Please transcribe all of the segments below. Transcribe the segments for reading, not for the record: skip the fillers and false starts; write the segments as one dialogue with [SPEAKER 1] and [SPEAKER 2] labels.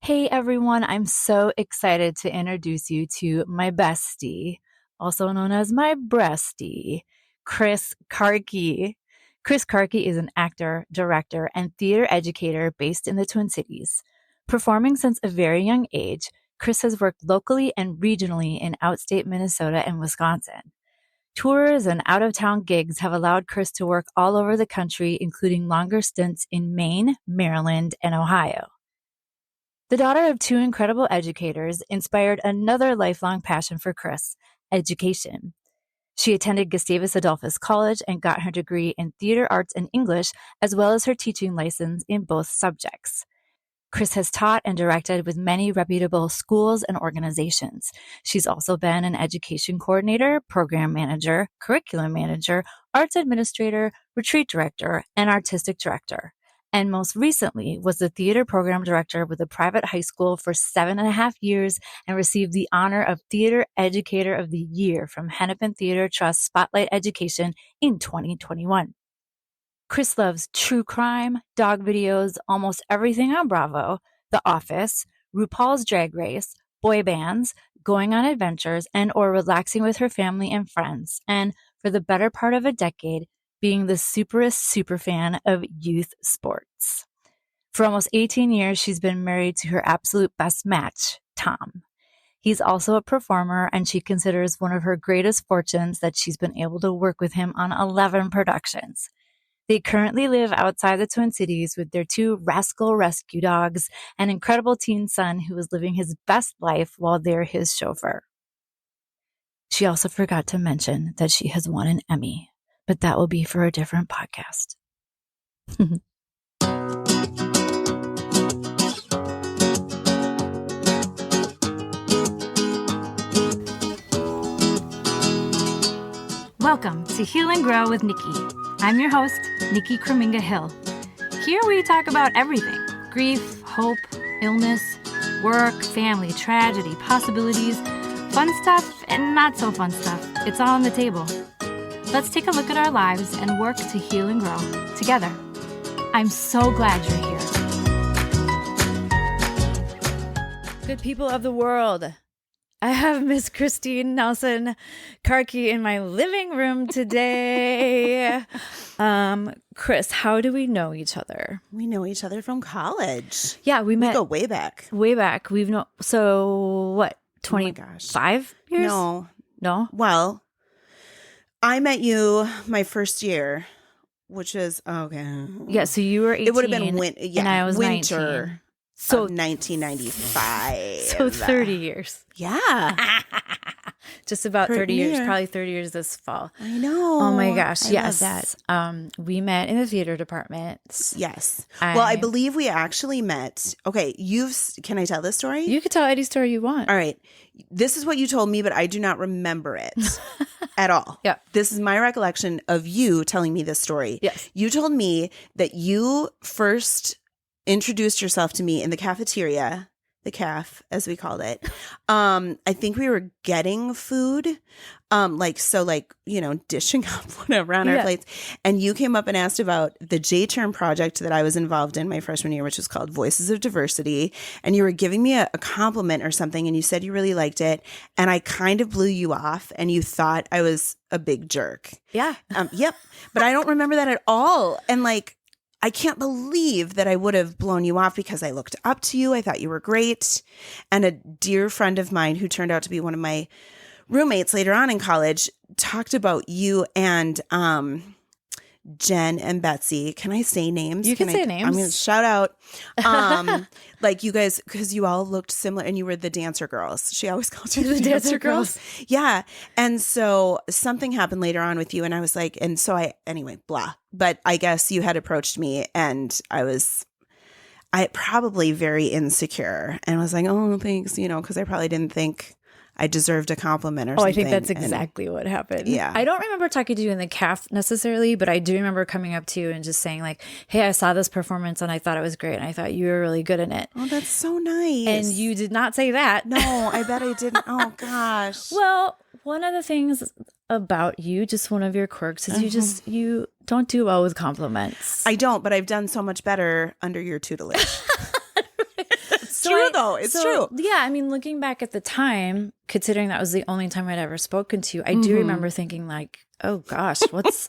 [SPEAKER 1] Hey everyone, I'm so excited to introduce you to my bestie, also known as my breastie, Chris Karki. Chris Karki is an actor, director, and theater educator based in the Twin Cities. Performing since a very young age, Chris has worked locally and regionally in outstate Minnesota and Wisconsin. Tours and out-of-town gigs have allowed Chris to work all over the country, including longer stints in Maine, Maryland, and Ohio. The daughter of two incredible educators inspired another lifelong passion for Chris, education. She attended Gustavus Adolphus College and got her degree in theater arts and English, as well as her teaching license in both subjects. Chris has taught and directed with many reputable schools and organizations. She's also been an education coordinator, program manager, curriculum manager, arts administrator, retreat director, and artistic director. And most recently was the theater program director with a private high school for 7.5 years and received the honor of Theater Educator of the Year from Hennepin Theater Trust Spotlight Education in 2021. Chris loves true crime, dog videos, almost everything on Bravo, The Office, RuPaul's Drag Race, boy bands, going on adventures, and or relaxing with her family and friends. And for the better part of a decade, being the superest superfan of youth sports. For almost 18 years, she's been married to her absolute best match, Tom. He's also a performer, and she considers one of her greatest fortunes that she's been able to work with him on 11 productions. They currently live outside the Twin Cities with their two rascal rescue dogs, an incredible teen son who is living his best life while they're his chauffeur. She also forgot to mention that she has won an Emmy, but that will be for a different podcast. Welcome to Heal and Grow with Nikki. I'm your host, Nikki Kreminga Hill. Here we talk about everything: grief, hope, illness, work, family, tragedy, possibilities, fun stuff, and not so fun stuff. It's all on the table. Let's take a look at our lives and work to heal and grow together. I'm so glad you're here. Good people of the world, I have Miss Christine Nelson Karki in my living room today. Chris, how do we know each other?
[SPEAKER 2] We know each other from college.
[SPEAKER 1] Yeah, we met.
[SPEAKER 2] We go way back.
[SPEAKER 1] Way back. We've known, so what, 25 years? No?
[SPEAKER 2] Well, I met you my first year, which was, okay.
[SPEAKER 1] Yeah, so you were 18.
[SPEAKER 2] It would have been and I was
[SPEAKER 1] winter
[SPEAKER 2] 19. So 1995.
[SPEAKER 1] So 30 years.
[SPEAKER 2] Yeah.
[SPEAKER 1] Just about 30 years. Probably 30 years this fall.
[SPEAKER 2] I know.
[SPEAKER 1] Oh my gosh. Yes.
[SPEAKER 2] Love that.
[SPEAKER 1] We met in the theater department.
[SPEAKER 2] Yes. Well, I believe we actually met. Okay. Can I tell this story?
[SPEAKER 1] You could tell any story you want.
[SPEAKER 2] All right. This is what you told me, but I do not remember it at all.
[SPEAKER 1] Yeah.
[SPEAKER 2] This is my recollection of you telling me this story.
[SPEAKER 1] Yes.
[SPEAKER 2] You told me that you first introduced yourself to me in the cafeteria, the caf, as we called it. I think we were getting food, dishing up whatever on our plates. And you came up and asked about the J-term project that I was involved in my freshman year, which was called Voices of Diversity. And you were giving me a compliment or something, and you said you really liked it. And I kind of blew you off, and you thought I was a big jerk.
[SPEAKER 1] Yeah.
[SPEAKER 2] Yep. But I don't remember that at all. And I can't believe that I would have blown you off because I looked up to you. I thought you were great. And a dear friend of mine who turned out to be one of my roommates later on in college talked about you and Jen and Betsy. Can I say names?
[SPEAKER 1] You can say names.
[SPEAKER 2] I'm going to shout out. You guys, because you all looked similar and you were the dancer girls. She always called you the dancer girls. Yeah. And so something happened later on with you and I was like, and so anyway, blah. But I guess you had approached me and I probably very insecure and was like, oh, thanks, because I probably didn't think I deserved a compliment or something.
[SPEAKER 1] Oh, I think that's exactly what happened.
[SPEAKER 2] Yeah.
[SPEAKER 1] I don't remember talking to you in the caf necessarily, but I do remember coming up to you and just saying hey, I saw this performance and I thought it was great and I thought you were really good in it.
[SPEAKER 2] Oh, that's so nice.
[SPEAKER 1] And you did not say that.
[SPEAKER 2] No, I bet I didn't. Oh, gosh.
[SPEAKER 1] Well, one of the things about you, just one of your quirks, is you don't do well with compliments.
[SPEAKER 2] I don't, but I've done so much better under your tutelage. true though. It's true.
[SPEAKER 1] Yeah. I mean, looking back at the time, considering that was the only time I'd ever spoken to you, I do remember thinking like, oh gosh, what's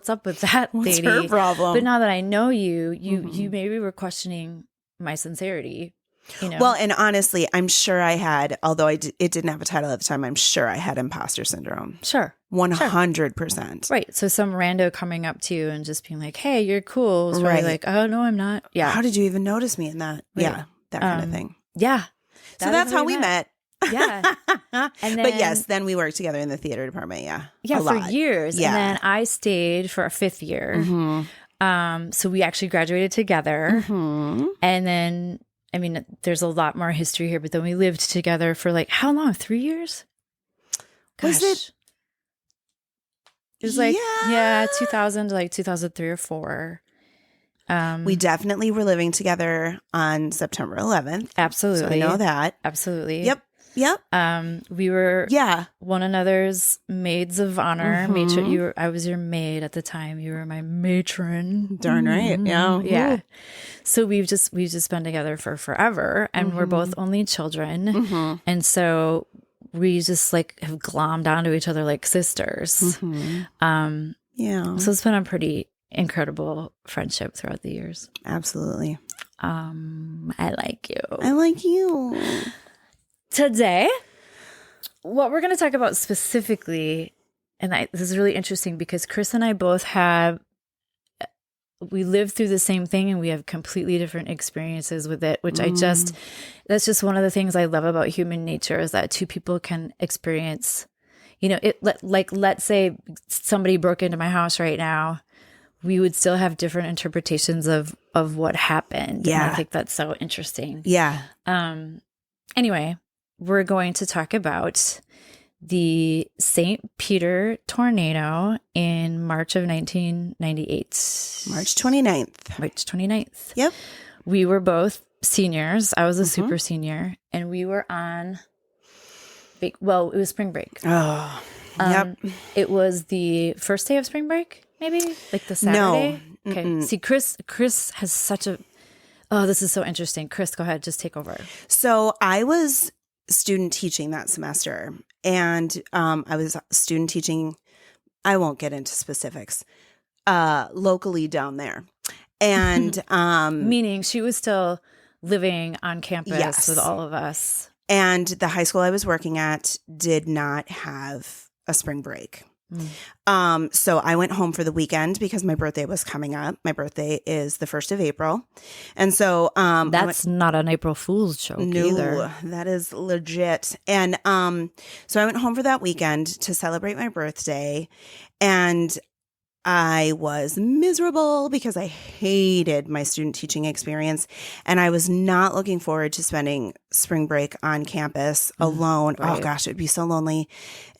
[SPEAKER 1] up with that
[SPEAKER 2] What's
[SPEAKER 1] lady?
[SPEAKER 2] her problem?
[SPEAKER 1] But now that I know you, you maybe were questioning my sincerity. You know?
[SPEAKER 2] Well, and honestly, I'm sure I had, although it didn't have a title at the time, I'm sure I had imposter syndrome.
[SPEAKER 1] Sure.
[SPEAKER 2] 100%.
[SPEAKER 1] Right. So some rando coming up to you and just being like, hey, you're cool. It's probably like, oh, no, I'm not. Yeah.
[SPEAKER 2] How did you even notice me in that? Right. Yeah. That kind of thing.
[SPEAKER 1] Yeah.
[SPEAKER 2] So that's how we met.
[SPEAKER 1] Yeah. And then,
[SPEAKER 2] but yes, then we worked together in the theater department. Yeah.
[SPEAKER 1] Yeah. For years.
[SPEAKER 2] Yeah.
[SPEAKER 1] And then I stayed for a 5th year. So we actually graduated together. And then, I mean, there's a lot more history here, but then we lived together for like, how long? 3 years? Gosh.
[SPEAKER 2] Was it?
[SPEAKER 1] It was like, yeah, 2000 to like 2003 or 4.
[SPEAKER 2] We definitely were living together on September 11th.
[SPEAKER 1] Absolutely.
[SPEAKER 2] So I know that.
[SPEAKER 1] Absolutely.
[SPEAKER 2] Yep.
[SPEAKER 1] We were one another's maids of honor. Matron, I was your maid at the time. You were my matron.
[SPEAKER 2] Darn right. Yeah.
[SPEAKER 1] Yeah. So we've just been together for forever, and we're both only children. And so we just like have glommed onto each other like sisters. So it's been a pretty incredible friendship throughout the years.
[SPEAKER 2] Absolutely.
[SPEAKER 1] I like you.
[SPEAKER 2] I like you.
[SPEAKER 1] Today, what we're going to talk about specifically, and this is really interesting because Chris and I both we live through the same thing and we have completely different experiences with it, which that's just one of the things I love about human nature is that two people can experience, you know, let's say somebody broke into my house right now, we would still have different interpretations of what happened.
[SPEAKER 2] Yeah.
[SPEAKER 1] And I think that's so interesting.
[SPEAKER 2] Yeah.
[SPEAKER 1] Anyway, we're going to talk about the St. Peter tornado in March of 1998.
[SPEAKER 2] March 29th.
[SPEAKER 1] March 29th.
[SPEAKER 2] Yep.
[SPEAKER 1] We were both seniors. I was a super senior, and we were on it was spring break.
[SPEAKER 2] Oh, yep.
[SPEAKER 1] It was the first day of spring break, maybe? Like the Saturday?
[SPEAKER 2] No.
[SPEAKER 1] Okay. See, Chris has such a... Oh, this is so interesting. Chris, go ahead. Just take over.
[SPEAKER 2] So I was student teaching that semester, and I was student teaching, I won't get into specifics, locally down there. And
[SPEAKER 1] meaning she was still living on campus with all of us.
[SPEAKER 2] And the high school I was working at did not have a spring break. So I went home for the weekend because my birthday was coming up. My birthday is the 1st of April. And so
[SPEAKER 1] that's not an April Fool's joke either.
[SPEAKER 2] That is legit. And so I went home for that weekend to celebrate my birthday, and I was miserable because I hated my student teaching experience, and I was not looking forward to spending spring break on campus alone. Right. Oh gosh, it would be so lonely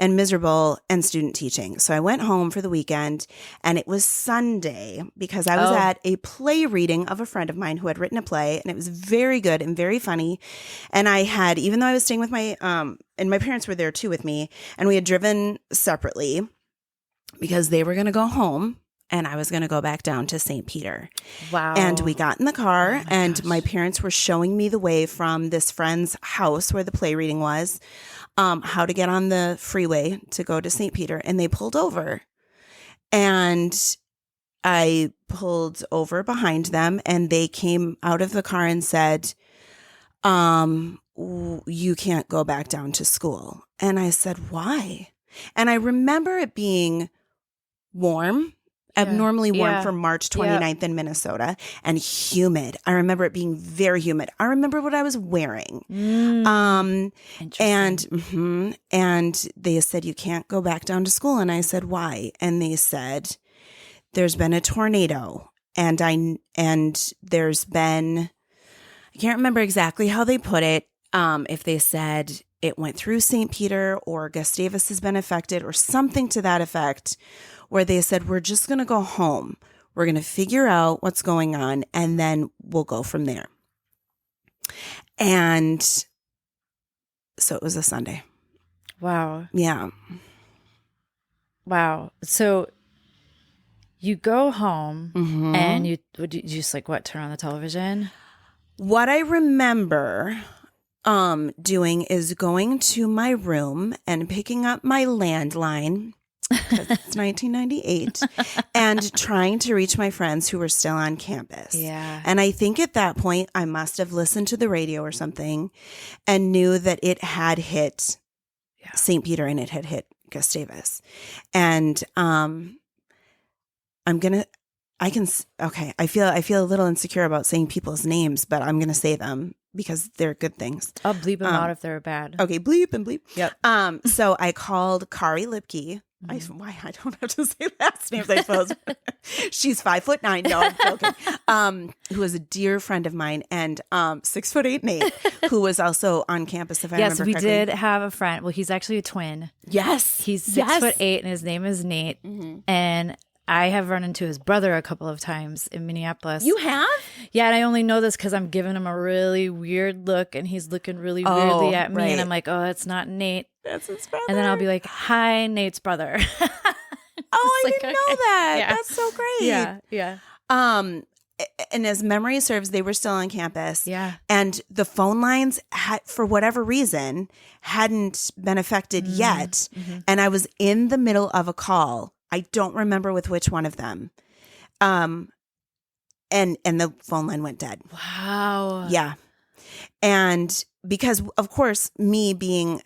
[SPEAKER 2] and miserable and student teaching. So I went home for the weekend, and it was Sunday because I was at a play reading of a friend of mine who had written a play, and it was very good and very funny. And I had, even though I was staying with my, and my parents were there too with me, and we had driven separately, because they were going to go home and I was going to go back down to St. Peter.
[SPEAKER 1] Wow.
[SPEAKER 2] And we got in the car and my parents were showing me the way from this friend's house where the play reading was, how to get on the freeway to go to St. Peter. And they pulled over, and I pulled over behind them, and they came out of the car and said, you can't go back down to school. And I said, why? And I remember it being warm, abnormally warm for March 29th in Minnesota, and humid. I remember it being very humid. I remember what I was wearing. And they said, you can't go back down to school. And I said, why? And they said, there's been a tornado, and there's been, I can't remember exactly how they put it. If they said it went through St. Peter or Gustavus has been affected or something to that effect, where they said, we're just going to go home. We're going to figure out what's going on, and then we'll go from there. And so it was a Sunday.
[SPEAKER 1] Wow.
[SPEAKER 2] Yeah.
[SPEAKER 1] Wow. So you go home and you just like what, turn on the television?
[SPEAKER 2] What I remember doing is going to my room and picking up my landline, because it's 1998, and trying to reach my friends who were still on campus.
[SPEAKER 1] Yeah.
[SPEAKER 2] And I think at that point, I must have listened to the radio or something and knew that it had hit St. Peter and it had hit Gustavus. And I feel a little insecure about saying people's names, but I'm going to say them because they're good things.
[SPEAKER 1] I'll bleep them out if they're bad.
[SPEAKER 2] Okay, bleep and bleep.
[SPEAKER 1] Yep.
[SPEAKER 2] So I called Kari Lipke. I don't have to say last names, I suppose. She's 5'9". No, I'm joking. Who was a dear friend of mine, and 6'8" Nate, who was also on campus. If I remember correctly.
[SPEAKER 1] Yes, we did have a friend. Well, he's actually a twin.
[SPEAKER 2] Yes,
[SPEAKER 1] he's 6'8", and his name is Nate. Mm-hmm. And I have run into his brother a couple of times in Minneapolis.
[SPEAKER 2] You have?
[SPEAKER 1] Yeah, and I only know this because I'm giving him a really weird look, and he's looking really weirdly at me, and I'm like, "Oh, that's not Nate.
[SPEAKER 2] That's his brother."
[SPEAKER 1] And then I'll be like, "Hi, Nate's brother."
[SPEAKER 2] I didn't know that. Yeah. That's so great.
[SPEAKER 1] Yeah.
[SPEAKER 2] And as memory serves, they were still on campus.
[SPEAKER 1] Yeah.
[SPEAKER 2] And the phone lines had, for whatever reason, hadn't been affected yet. Mm-hmm. And I was in the middle of a call. I don't remember with which one of them. And the phone line went dead.
[SPEAKER 1] Wow.
[SPEAKER 2] Yeah. And because, of course, me being,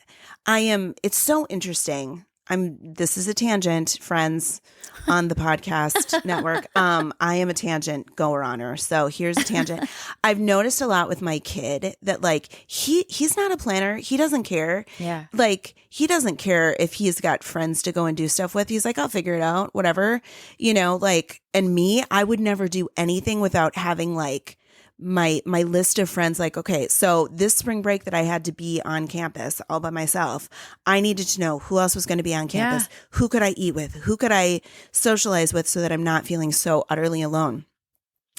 [SPEAKER 2] it's so interesting. This is a tangent, friends on the podcast network. I am a tangent goer on. So here's a tangent. I've noticed a lot with my kid that like he's not a planner. He doesn't care.
[SPEAKER 1] Yeah. Like
[SPEAKER 2] he doesn't care if he's got friends to go and do stuff with. He's like, I'll figure it out, whatever, like, and me, I would never do anything without having like my list of friends, like, okay, so this spring break that I had to be on campus all by myself, I needed to know who else was going to be on campus. Yeah. Who could I eat with? Who could I socialize with so that I'm not feeling so utterly alone?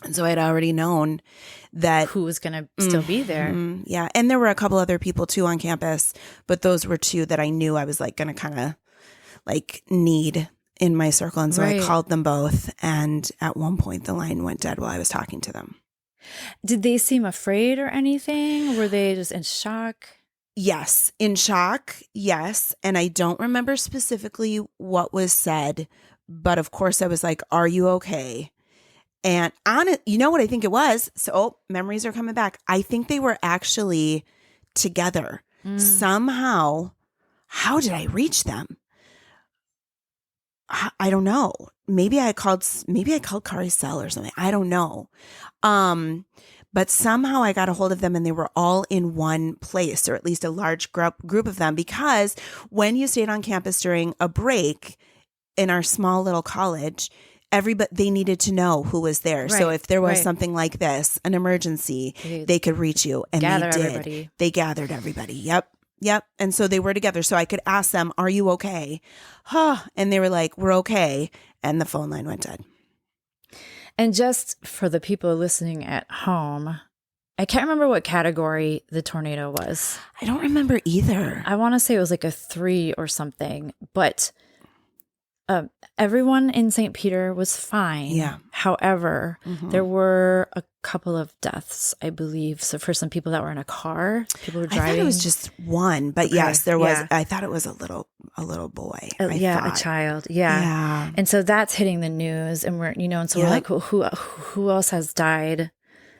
[SPEAKER 2] And so I'd already known that
[SPEAKER 1] who was going to still be there.
[SPEAKER 2] Yeah. And there were a couple other people too on campus, but those were two that I knew I was like going to kind of like need in my circle. And so I called them both. And at one point the line went dead while I was talking to them.
[SPEAKER 1] Did they seem afraid or anything? Were they just in shock?
[SPEAKER 2] Yes. In shock. Yes. And I don't remember specifically what was said, but of course I was like, are you okay? And you know what I think it was? So memories are coming back. I think they were actually together somehow. How did I reach them? I don't know. Maybe I called Kari's cell or something. I don't know. But somehow I got a hold of them and they were all in one place, or at least a large group of them, because when you stayed on campus during a break in our small little college, they needed to know who was there. Right, so if there was something like this, an emergency, they could reach you, and they did. Everybody. They gathered everybody. Yep. And so they were together. So I could ask them, are you okay? And they were like, we're okay. And the phone line went dead.
[SPEAKER 1] And just for the people listening at home, I can't remember what category the tornado was.
[SPEAKER 2] I don't remember either.
[SPEAKER 1] I want to say it was like a 3 or something, but everyone in St. Peter was fine.
[SPEAKER 2] Yeah.
[SPEAKER 1] However, there were a couple of deaths, I believe. So for some people that were in a car, people were driving.
[SPEAKER 2] I thought it was just one, but yes, there was. Yeah. I thought it was a little boy.
[SPEAKER 1] A child. Yeah. And so that's hitting the news, and we're and so we're like, who else has died?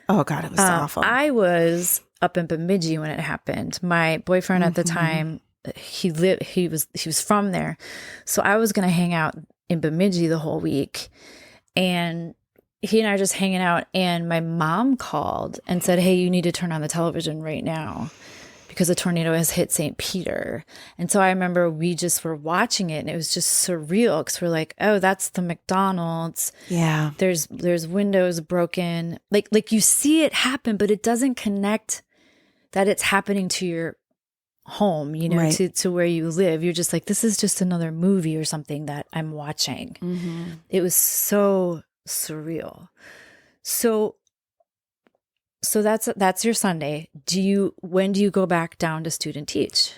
[SPEAKER 2] Oh God, it was awful.
[SPEAKER 1] I was up in Bemidji when it happened. My boyfriend at the time, he was from there, so I was going to hang out in Bemidji the whole week, and he and I were just hanging out, and my mom called and said, hey, you need to turn on the television right now because a tornado has hit St. Peter. And so I remember we just were watching it, and it was just surreal because we're like, oh, that's the McDonald's.
[SPEAKER 2] Yeah.
[SPEAKER 1] There's windows broken. Like you see it happen, but it doesn't connect that it's happening to your home, to where you live. You're just like, this is just another movie or something that I'm watching. Mm-hmm. It was so surreal. So that's your Sunday. When do you go back down to student teach?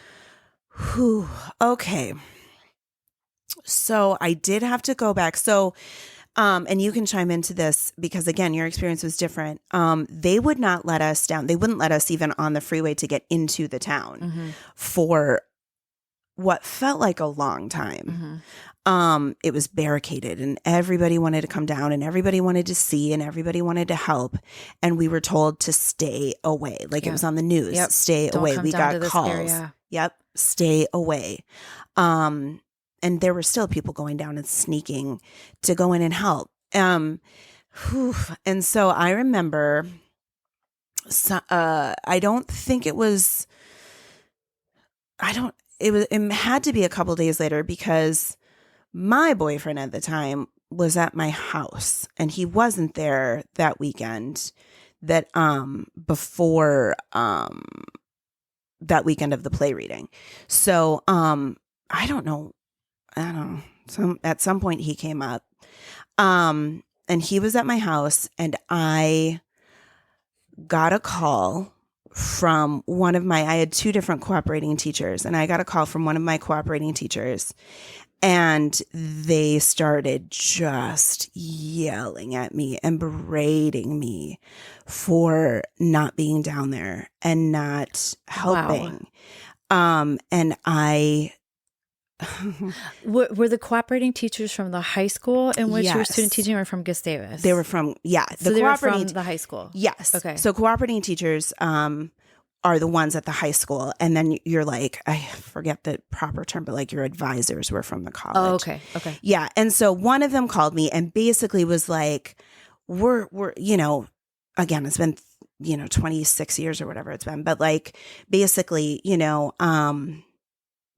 [SPEAKER 2] Okay. So I did have to go back. So And you can chime into this because, again, your experience was different. They would not let us down. They wouldn't let us even on the freeway to get into the town for what felt like a long time. It was barricaded and everybody wanted to come down and everybody wanted to see and everybody wanted to help. And we were told to stay away. Like it was on the news, stay away. We got calls. Yep. Stay away. And there were still people going down and sneaking to go in and help. And so I remember, I don't think it was, it had to be a couple days later because my boyfriend at the time was at my house and he wasn't there that weekend before that weekend of the play reading. So I don't know. At some point he came up and he was at my house and I got a call from I had two different cooperating teachers and I got a call from one of my cooperating teachers. And they started just yelling at me and berating me for not being down there and not helping. Wow. And I...
[SPEAKER 1] Were the cooperating teachers from the high school in which you were student teaching or from Gustavus?
[SPEAKER 2] They were from,
[SPEAKER 1] they were from the high school?
[SPEAKER 2] Yes.
[SPEAKER 1] Okay.
[SPEAKER 2] So cooperating teachers... are the ones at the high school. And then you're like, I forget the proper term, but like your advisors were from the college.
[SPEAKER 1] Oh, okay. Okay.
[SPEAKER 2] Yeah. And so one of them called me and basically was like, we're, again, it's been, 26 years or whatever it's been, but like basically,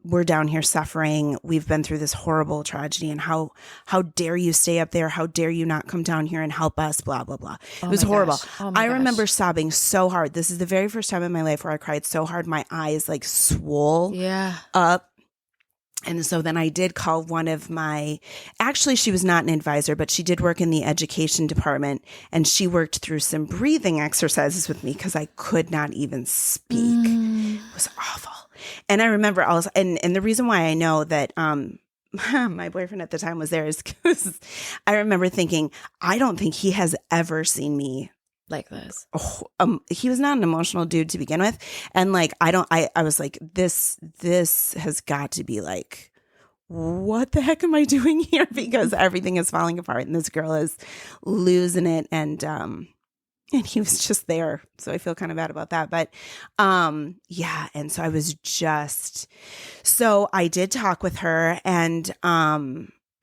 [SPEAKER 2] we're down here suffering. We've been through this horrible tragedy and how dare you stay up there? How dare you not come down here and help us? Blah, blah, blah. It was horrible. I remember sobbing so hard. This is the very first time in my life where I cried so hard. My eyes like swole up. And so then I did call one of actually she was not an advisor, but she did work in the education department and she worked through some breathing exercises with me because I could not even speak. It was awful. And I remember and the reason why I know that my boyfriend at the time was there is because I remember thinking, I don't think he has ever seen me
[SPEAKER 1] like this.
[SPEAKER 2] He was not an emotional dude to begin with. And like, I was like, this has got to be like, what the heck am I doing here? Because everything is falling apart and this girl is losing it. And he was just there. So I feel kind of bad about that. But yeah. And so I did talk with her and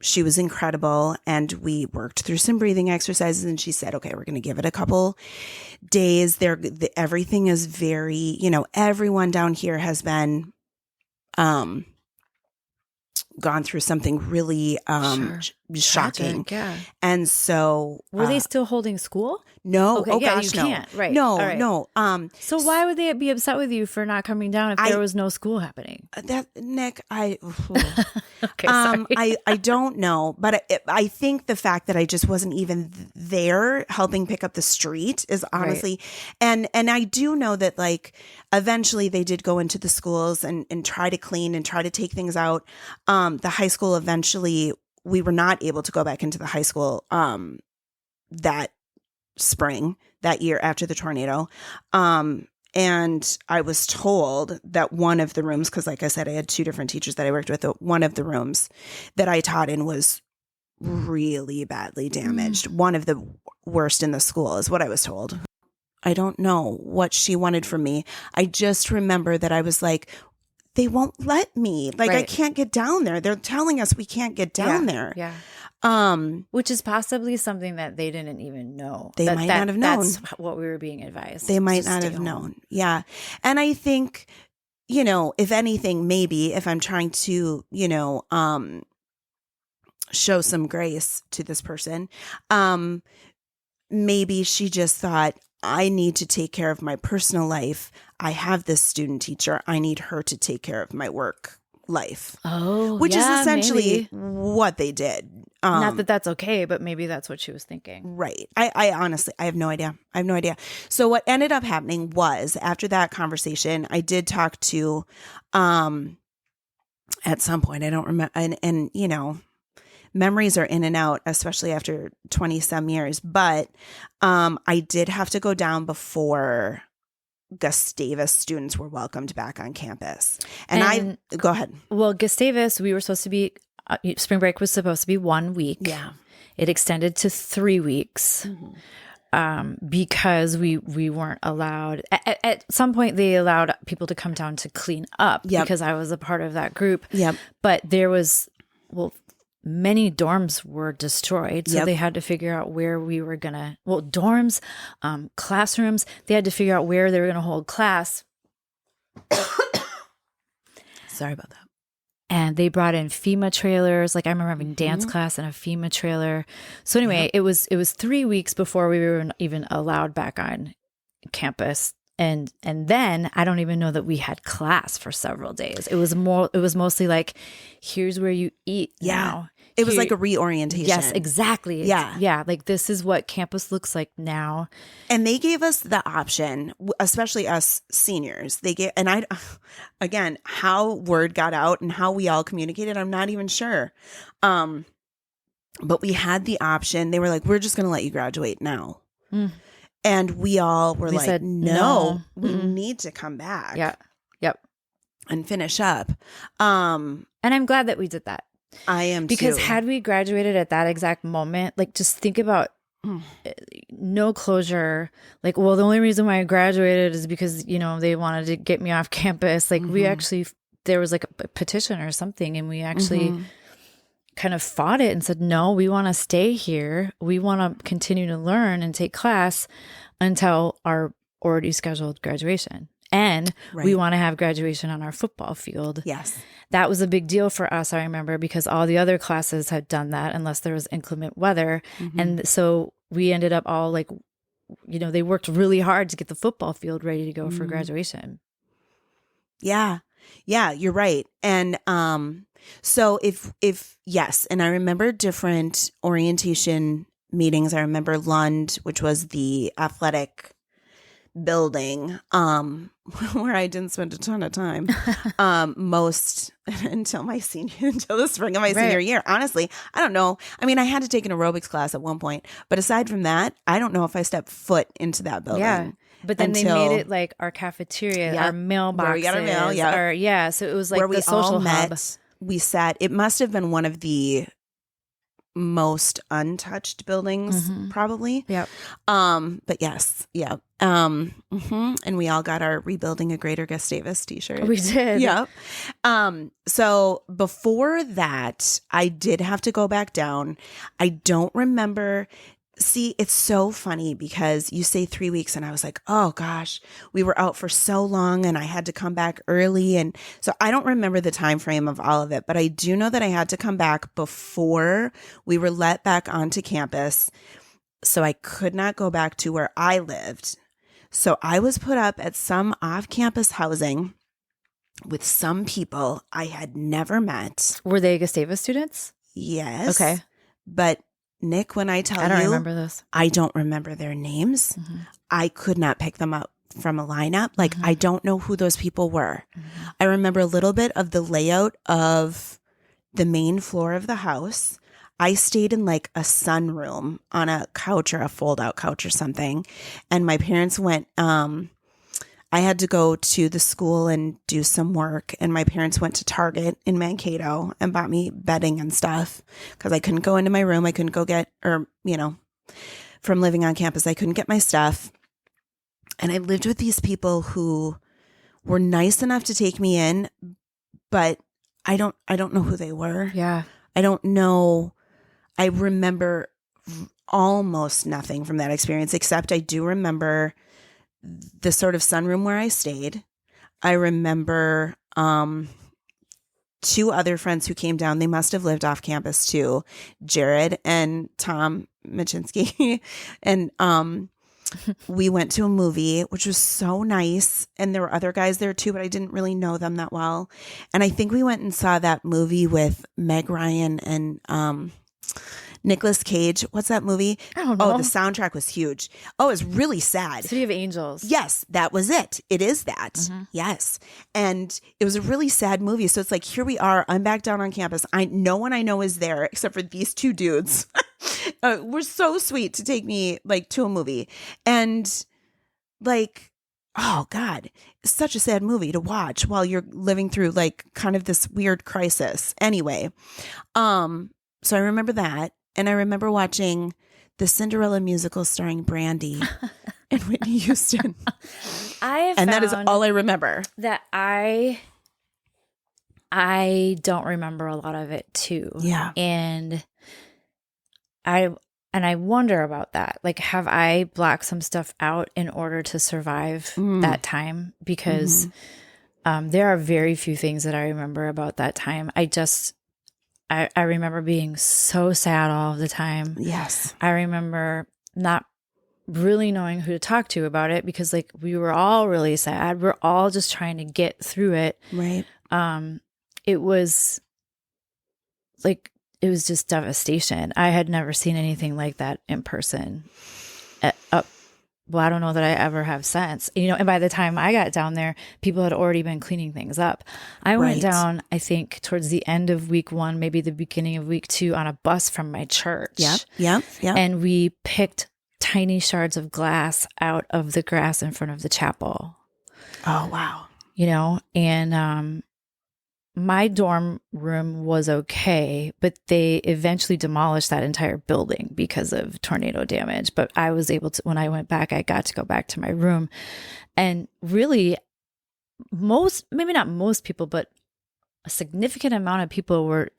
[SPEAKER 2] she was incredible. And we worked through some breathing exercises and she said, okay, we're going to give it a couple days. Everything is very, everyone down here has been gone through something really shocking.
[SPEAKER 1] Tragic, yeah.
[SPEAKER 2] And so
[SPEAKER 1] were they still holding school?
[SPEAKER 2] No.
[SPEAKER 1] Okay,
[SPEAKER 2] oh
[SPEAKER 1] yeah,
[SPEAKER 2] gosh,
[SPEAKER 1] you
[SPEAKER 2] no.
[SPEAKER 1] can't. Right.
[SPEAKER 2] No,
[SPEAKER 1] right.
[SPEAKER 2] no.
[SPEAKER 1] So why would they be upset with you for not coming down if there was no school happening?
[SPEAKER 2] Nick,
[SPEAKER 1] Okay, sorry.
[SPEAKER 2] I don't know, but I think the fact that I just wasn't even there helping pick up the street is honestly, and I do know that like eventually they did go into the schools and try to clean and try to take things out. The high school eventually, we were not able to go back into the high school that spring, that year after the tornado. And I was told that one of the rooms, because like I said, I had two different teachers that I worked with, one of the rooms that I taught in was really badly damaged. One of the worst in the school is what I was told. I don't know what she wanted from me. I just remember that I was like, they won't let me. Like, I can't get down there. They're telling us we can't get down there.
[SPEAKER 1] Yeah. Which is possibly something that they didn't even know.
[SPEAKER 2] They might not have known.
[SPEAKER 1] That's what we were being advised.
[SPEAKER 2] They might not have known. Yeah. And I think, if anything, maybe if I'm trying to, show some grace to this person, maybe she just thought, I need to take care of my personal life. I have this student teacher. I need her to take care of my work life.
[SPEAKER 1] Oh,
[SPEAKER 2] which is essentially what they did.
[SPEAKER 1] Not that that's okay, but maybe that's what she was thinking.
[SPEAKER 2] Right. I honestly, I have no idea. So what ended up happening was after that conversation, I did talk to, at some point, I don't remember. And memories are in and out, especially after 20 some years. But I did have to go down before Gustavus students were welcomed back on campus. And go ahead.
[SPEAKER 1] Well, Gustavus, we were supposed to be, spring break was supposed to be 1 week.
[SPEAKER 2] Yeah.
[SPEAKER 1] It extended to 3 weeks. Because we weren't allowed at some point. They allowed people to come down to clean up because I was a part of that group. But there was, many dorms were destroyed. So they had to figure out where we were going to, dorms, classrooms, they had to figure out where they were going to hold class.
[SPEAKER 2] Sorry about that.
[SPEAKER 1] And they brought in FEMA trailers. Like I remember having dance class in a FEMA trailer. So anyway, it was 3 weeks before we were even allowed back on campus. And then I don't even know that we had class for several days. It was mostly like, here's where you eat now.
[SPEAKER 2] It was like a reorientation.
[SPEAKER 1] Yes, exactly.
[SPEAKER 2] Yeah.
[SPEAKER 1] Yeah. Like this is what campus looks like now.
[SPEAKER 2] And they gave us the option, especially us seniors. Again, how word got out and how we all communicated, I'm not even sure. But we had the option. They were like, we're just going to let you graduate now. And we all were like, said, no, we need to come back.
[SPEAKER 1] Yeah. Yep.
[SPEAKER 2] And finish up.
[SPEAKER 1] And I'm glad that we did that.
[SPEAKER 2] I am
[SPEAKER 1] because
[SPEAKER 2] too.
[SPEAKER 1] Had we graduated at that exact moment, like just think about no closure. Like, the only reason why I graduated is because, they wanted to get me off campus. Like we actually, there was like a petition or something, and we actually kind of fought it and said, no, we want to stay here. We want to continue to learn and take class until our already scheduled graduation. And we want to have graduation on our football field.
[SPEAKER 2] Yes.
[SPEAKER 1] That was a big deal for us, I remember, because all the other classes had done that unless there was inclement weather. And so we ended up all like, they worked really hard to get the football field ready to go for graduation.
[SPEAKER 2] Yeah. Yeah, you're right. And so if yes, and I remember different orientation meetings. I remember Lund, which was the athletic building, where I didn't spend a ton of time, most until the spring of my senior year. Honestly, I don't know. I mean, I had to take an aerobics class at one point, but aside from that, I don't know if I stepped foot into that building.
[SPEAKER 1] Yeah. But then they made it like our cafeteria, our mailboxes. Where we got our mail, so it was like
[SPEAKER 2] where
[SPEAKER 1] the
[SPEAKER 2] we
[SPEAKER 1] social
[SPEAKER 2] all
[SPEAKER 1] hub.
[SPEAKER 2] Met. We sat. It must have been one of the most untouched buildings, probably.
[SPEAKER 1] Yep.
[SPEAKER 2] But yes, yeah. And we all got our Rebuilding a Greater Gustavus t-shirt.
[SPEAKER 1] We did.
[SPEAKER 2] Yep. So before that, I did have to go back down. I don't remember. See, it's so funny because you say 3 weeks and I was like, oh gosh, we were out for so long and I had to come back early. And so I don't remember the time frame of all of it, but I do know that I had to come back before we were let back onto campus. So I could not go back to where I lived. So I was put up at some off-campus housing with some people I had never met.
[SPEAKER 1] Were they Gustavus students?
[SPEAKER 2] Yes.
[SPEAKER 1] Okay.
[SPEAKER 2] But Nick, when I tell you,
[SPEAKER 1] I don't remember this.
[SPEAKER 2] I don't remember their names. I could not pick them up from a lineup. Like, I don't know who those people were. I remember a little bit of the layout of the main floor of the house. I stayed in like a sunroom on a couch or a fold-out couch or something. And my parents went, I had to go to the school and do some work, and my parents went to Target in Mankato and bought me bedding and stuff because I couldn't go into my room. I couldn't go get, from living on campus, I couldn't get my stuff. And I lived with these people who were nice enough to take me in, but I don't know who they were.
[SPEAKER 1] Yeah.
[SPEAKER 2] I don't know. I remember almost nothing from that experience, except I do remember the sort of sunroom where I stayed. I remember two other friends who came down. They must have lived off campus too, Jared and Tom Machinsky. And we went to a movie, which was so nice. And there were other guys there too, but I didn't really know them that well. And I think we went and saw that movie with Meg Ryan and Nicolas Cage. What's that movie?
[SPEAKER 1] I don't know.
[SPEAKER 2] Oh, the soundtrack was huge. Oh, it was really sad.
[SPEAKER 1] City of Angels.
[SPEAKER 2] Yes, that was it. It is that.
[SPEAKER 1] Mm-hmm.
[SPEAKER 2] Yes. And it was a really sad movie. So it's like, here we are. I'm back down on campus. No one I know is there except for these two dudes. Were so sweet to take me like to a movie. And like, oh God, it's such a sad movie to watch while you're living through like kind of this weird crisis. Anyway, so I remember that. And I remember watching the Cinderella musical starring Brandy and Whitney Houston. And that is all I remember.
[SPEAKER 1] That I don't remember a lot of it too.
[SPEAKER 2] Yeah.
[SPEAKER 1] And I wonder about that. Like, have I blocked some stuff out in order to survive that time? Because there are very few things that I remember about that time. I remember being so sad all of the time.
[SPEAKER 2] Yes.
[SPEAKER 1] I remember not really knowing who to talk to about it because like we were all really sad. We're all just trying to get through it.
[SPEAKER 2] Right.
[SPEAKER 1] It was just devastation. I had never seen anything like that in person. Well, I don't know that I ever have since, and by the time I got down there, people had already been cleaning things up. I went down, I think, towards the end of week 1, maybe the beginning of week 2 on a bus from my church.
[SPEAKER 2] Yeah.
[SPEAKER 1] And we picked tiny shards of glass out of the grass in front of the chapel.
[SPEAKER 2] Oh, wow.
[SPEAKER 1] And my dorm room was okay, but they eventually demolished that entire building because of tornado damage. But I was able to, when I went back, I got to go back to my room. And really, maybe not most people, but a significant amount of people were,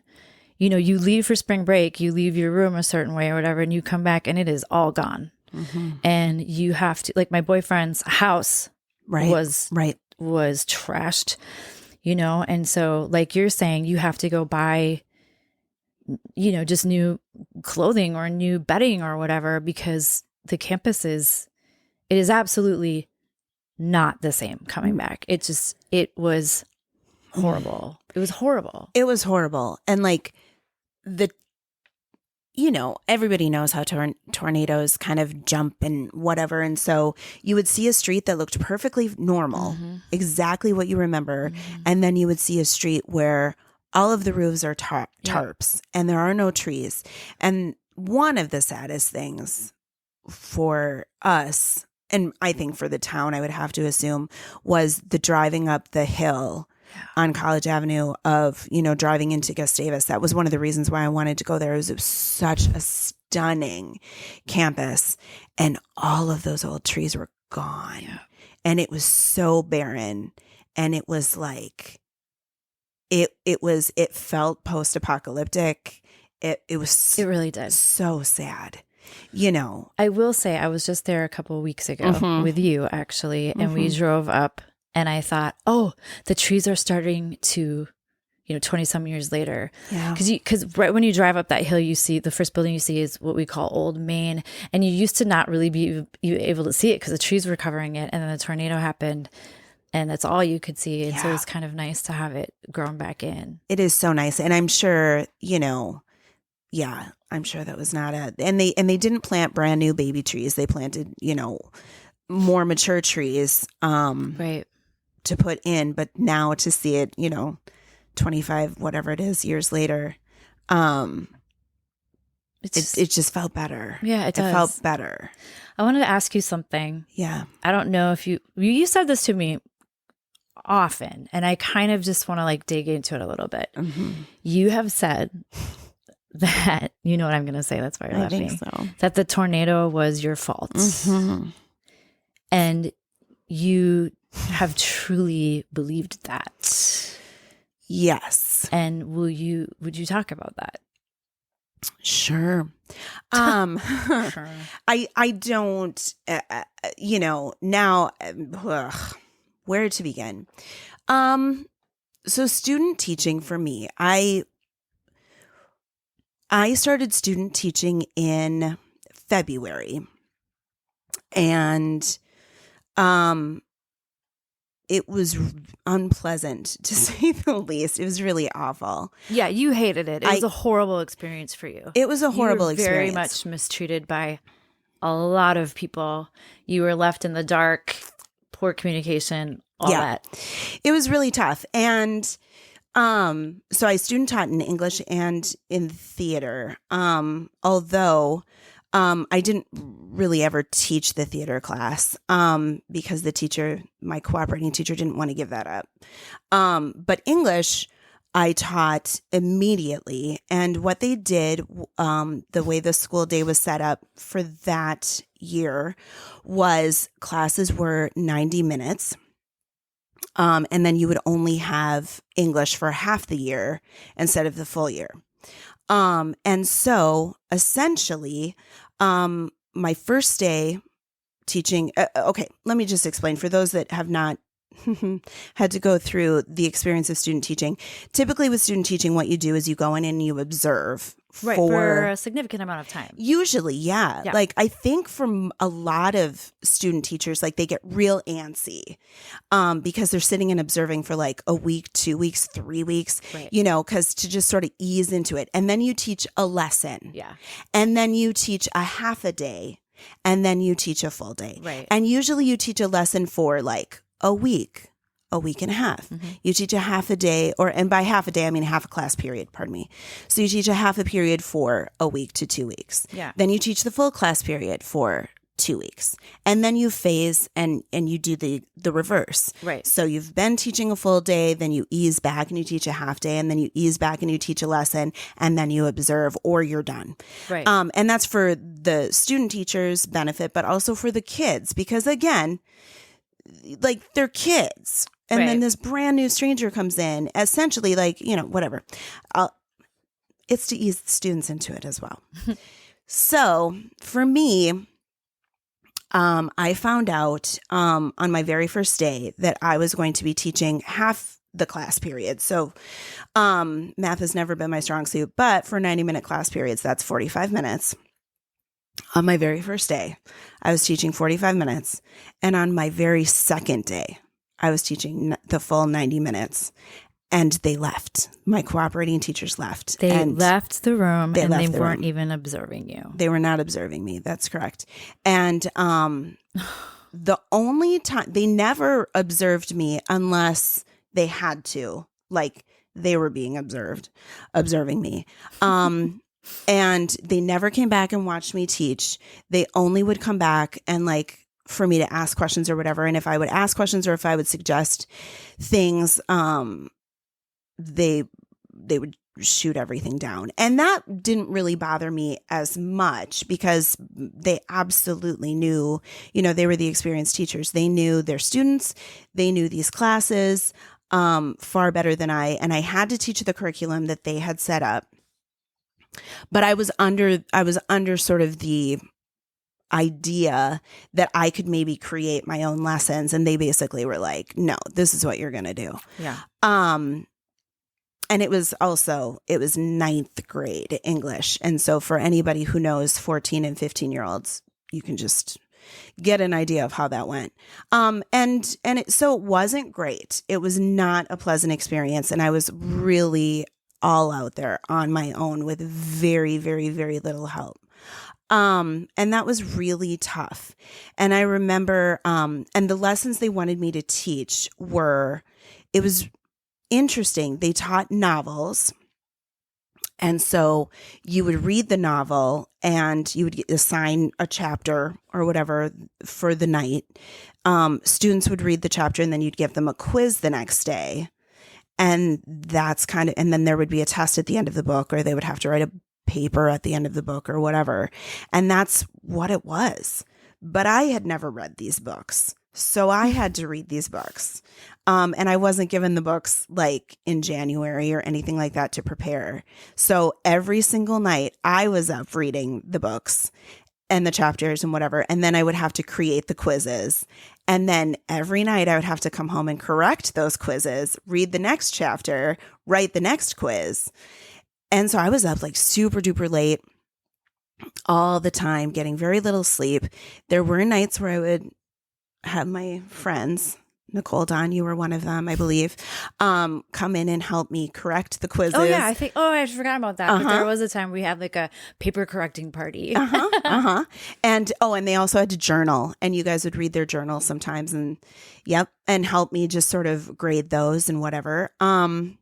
[SPEAKER 1] you leave for spring break, you leave your room a certain way or whatever, and you come back and it is all gone. Mm-hmm. And you have to, like my boyfriend's house was trashed. And so like you're saying, you have to go buy, just new clothing or new bedding or whatever, because the campus it is absolutely not the same coming back. It was horrible. It was horrible.
[SPEAKER 2] It was horrible. And like everybody knows how tornadoes kind of jump and whatever. And so you would see a street that looked perfectly normal, exactly what you remember. And then you would see a street where all of the roofs are tarps and there are no trees. And one of the saddest things for us, and I think for the town, I would have to assume, was the driving up the hill on College Avenue of, driving into Gustavus. That was one of the reasons why I wanted to go there. It was such a stunning campus and all of those old trees were gone. Yeah. And it was so barren. And it was like, it felt post-apocalyptic. It
[SPEAKER 1] really did.
[SPEAKER 2] So sad.
[SPEAKER 1] I will say I was just there a couple of weeks ago with you actually. And we drove up. And I thought, oh, the trees are starting to, 20 some years later. Yeah. Because right when you drive up that hill, you see the first building you see is what we call Old Main. And you used to not really be able to see it because the trees were covering it. And then the tornado happened and that's all you could see. And so it's kind of nice to have it grown back in.
[SPEAKER 2] It is so nice. And I'm sure, I'm sure that was not and they didn't plant brand new baby trees. They planted, more mature trees.
[SPEAKER 1] Right.
[SPEAKER 2] To put in, but now to see it, 25, whatever it is, years later, it just felt better.
[SPEAKER 1] Yeah, it does.
[SPEAKER 2] It felt better.
[SPEAKER 1] I wanted to ask you something.
[SPEAKER 2] Yeah.
[SPEAKER 1] I don't know if you said this to me often, and I kind of just want to like dig into it a little bit. You have said that, you know what I'm going to say, that's why you're laughing. I think so. That the tornado was your fault. And you have truly believed that.
[SPEAKER 2] Yes.
[SPEAKER 1] And would you talk about that?
[SPEAKER 2] Sure.
[SPEAKER 1] Sure.
[SPEAKER 2] I don't, now, where to begin? So student teaching for me, I started student teaching in February, and it was unpleasant to say the least. It was really awful.
[SPEAKER 1] Yeah, you hated it. It was a horrible experience for you.
[SPEAKER 2] It was a horrible experience.
[SPEAKER 1] Very much mistreated by a lot of people. You were left in the dark, poor communication, all that.
[SPEAKER 2] It was really tough. And so I student taught in English and in theater. Although I didn't really ever teach the theater class because the teacher, my cooperating teacher, didn't want to give that up. But English, I taught immediately. And what they did, the way the school day was set up for that year was classes were 90 minutes. And then you would only have English for half the year instead of the full year. And so essentially, my first day teaching, okay, let me just explain for those that have not had to go through the experience of student teaching. Typically with student teaching, what you do is you go in and you observe
[SPEAKER 1] for a significant amount of time.
[SPEAKER 2] Usually, yeah. Like I think from a lot of student teachers, like they get real antsy because they're sitting and observing for like a week, 2 weeks, 3 weeks, you know, because to just sort of ease into it. And then you teach a lesson.
[SPEAKER 1] Yeah.
[SPEAKER 2] And then you teach a half a day. And then you teach a full day.
[SPEAKER 1] Right.
[SPEAKER 2] And usually you teach a lesson for like a week and a half. Mm-hmm. You teach a half a day, and by half a day, I mean half a class period, pardon me. So you teach a half a period for a week to 2 weeks.
[SPEAKER 1] Yeah.
[SPEAKER 2] Then you teach the full class period for 2 weeks. And then you phase and you do the reverse.
[SPEAKER 1] Right.
[SPEAKER 2] So you've been teaching a full day, then you ease back and you teach a half day, and then you ease back and you teach a lesson, and then you observe or you're done.
[SPEAKER 1] Right.
[SPEAKER 2] And that's for the student teachers' benefit, but also for the kids, because again, like they're kids. And then this brand new stranger comes in, essentially like, you know, whatever. It's to ease the students into it as well. So for me, I found out on my very first day that I was going to be teaching half the class period. So math has never been my strong suit, but for 90-minute class periods, that's 45 minutes. On my very first day, I was teaching 45 minutes. And on my very second day, I was teaching the full 90 minutes. And they left. My cooperating teachers left.
[SPEAKER 1] They left the room and they weren't even observing you.
[SPEAKER 2] They were not observing me. That's correct. And the only time, they never observed me unless they had to. Like they were being observing me. And they never came back and watched me teach. They only would come back and like for me to ask questions or whatever. And if I would ask questions or if I would suggest things, they would shoot everything down. And that didn't really bother me as much because they absolutely knew, you know, they were the experienced teachers. They knew their students. They knew these classes far better than I. And I had to teach the curriculum that they had set up. But I was under sort of the idea that I could maybe create my own lessons. And they basically were like, no, this is what you're going to do.
[SPEAKER 1] Yeah.
[SPEAKER 2] And it was ninth grade English. And so for anybody who knows 14 and 15-year-olds, you can just get an idea of how that went. So it wasn't great. It was not a pleasant experience. And I was really all out there on my own with very, very, very little help. And that was really tough. And I remember, and the lessons they wanted me to teach it was interesting. They taught novels. And so you would read the novel and you would assign a chapter or whatever for the night. Students would read the chapter and then you'd give them a quiz the next day. And and then there would be a test at the end of the book, or they would have to write a paper at the end of the book or whatever. And that's what it was. But I had never read these books. So I had to read these books. And I wasn't given the books like in January or anything like that to prepare. So every single night I was up reading the books and the chapters and whatever. And then I would have to create the quizzes. And then every night I would have to come home and correct those quizzes, read the next chapter, write the next quiz. And so I was up like super duper late all the time, getting very little sleep. There were nights where I would have my friends, Nicole Don, you were one of them, I believe, come in and help me correct the quizzes.
[SPEAKER 1] Oh yeah, I forgot about that. But there was a time we had like a paper correcting party.
[SPEAKER 2] And they also had to journal, and you guys would read their journals sometimes, and and help me just sort of grade those and whatever. And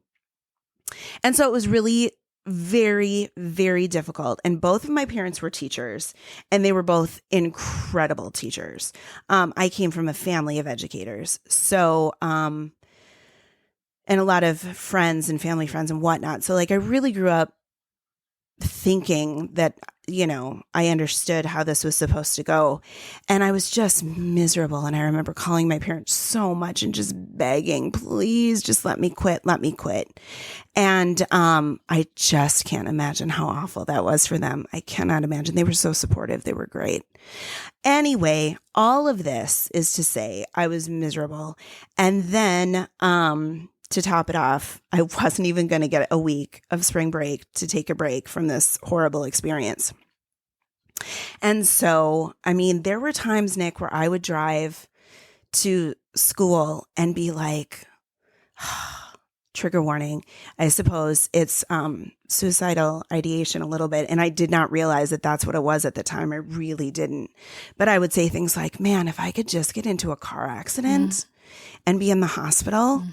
[SPEAKER 2] so it was really very, very difficult. And both of my parents were teachers, and they were both incredible teachers. I came from a family of educators. So, and a lot of friends and family friends and whatnot. So like, I really grew up thinking that, I understood how this was supposed to go. And I was just miserable. And I remember calling my parents so much and just begging, please just let me quit. And I just can't imagine how awful that was for them. I cannot imagine. They were so supportive. They were great. Anyway, all of this is to say I was miserable. And then, to top it off, I wasn't even going to get a week of spring break to take a break from this horrible experience. And so, I mean, there were times, Nick, where I would drive to school and be like, trigger warning, I suppose it's suicidal ideation a little bit. And I did not realize that that's what it was at the time. I really didn't. But I would say things like, man, if I could just get into a car accident and be in the hospital,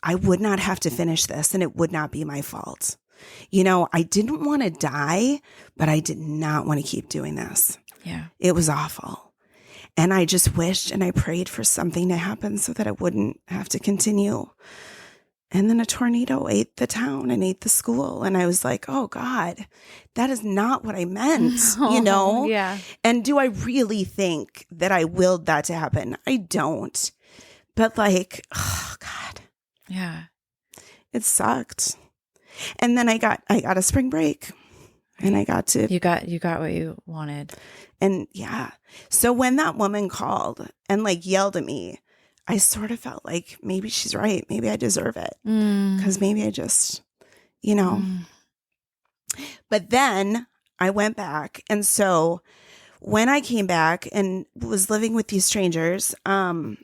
[SPEAKER 2] I would not have to finish this, and it would not be my fault. I didn't want to die, but I did not want to keep doing this.
[SPEAKER 1] Yeah.
[SPEAKER 2] It was awful. And I just wished and I prayed for something to happen so that I wouldn't have to continue. And then a tornado ate the town and ate the school. And I was like, oh God, that is not what I meant,
[SPEAKER 1] Yeah.
[SPEAKER 2] And do I really think that I willed that to happen? I don't. But like, oh God.
[SPEAKER 1] Yeah.
[SPEAKER 2] It sucked. And then I got a spring break, and I got to.
[SPEAKER 1] You got what you wanted.
[SPEAKER 2] And yeah. So when that woman called and like yelled at me, I sort of felt like maybe she's right. Maybe I deserve it. Because maybe I just, But then I went back. And so when I came back and was living with these strangers, and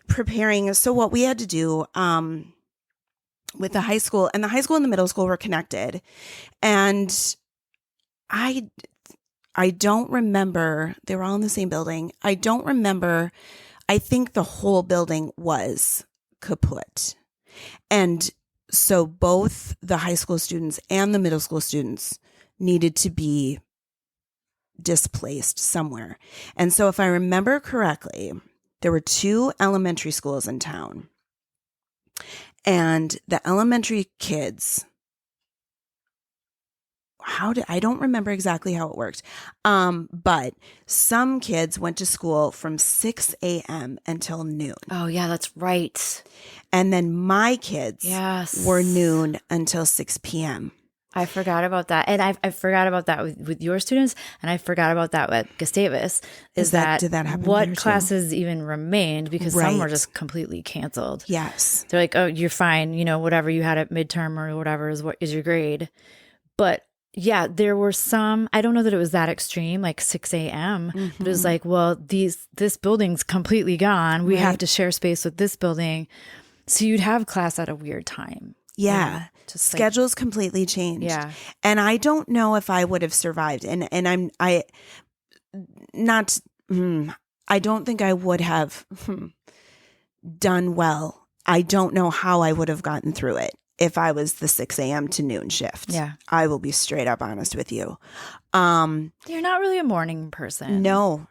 [SPEAKER 2] preparing. So what we had to do, with the high school and the middle school were connected. And I don't remember, they were all in the same building. I don't remember. I think the whole building was kaput. And so both the high school students and the middle school students needed to be displaced somewhere. And so if I remember correctly, there were 2 elementary schools in town. And the elementary kids, I don't remember exactly how it worked. But some kids went to school from 6 a.m. until noon.
[SPEAKER 1] Oh yeah, that's right.
[SPEAKER 2] And then my kids were noon until 6 p.m.
[SPEAKER 1] I forgot about that. And I forgot about that with your students. And I forgot about that with Gustavus.
[SPEAKER 2] Did that happen?
[SPEAKER 1] What classes even remained? Because some were just completely canceled.
[SPEAKER 2] Yes.
[SPEAKER 1] They're like, oh, you're fine. Whatever you had at midterm or whatever is your grade. But yeah, there were some, I don't know that it was that extreme, like 6 a.m. But it was like, well, this building's completely gone. We have to share space with this building. So you'd have class at a weird time.
[SPEAKER 2] Yeah. Schedules completely changed.
[SPEAKER 1] Yeah.
[SPEAKER 2] And I don't know if I would have survived. And I don't think I would have done well. I don't know how I would have gotten through it if I was the 6 a.m. to noon shift.
[SPEAKER 1] Yeah.
[SPEAKER 2] I will be straight up honest with you.
[SPEAKER 1] You're not really a morning person.
[SPEAKER 2] No.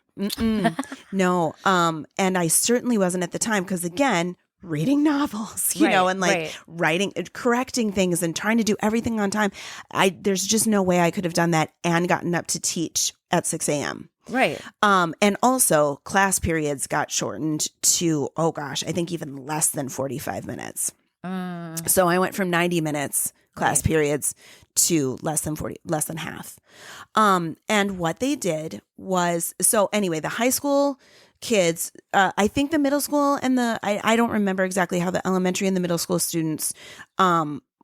[SPEAKER 2] No. And I certainly wasn't at the time because, again, reading novels, and like writing, correcting things and trying to do everything on time. There's just no way I could have done that and gotten up to teach at 6 a.m.
[SPEAKER 1] Right.
[SPEAKER 2] And also class periods got shortened to, oh gosh, I think even less than 45 minutes. So I went from 90 minutes class periods to less than half. And what they did was, so anyway, the high school kids, I think the middle school and I don't remember exactly how the elementary and the middle school students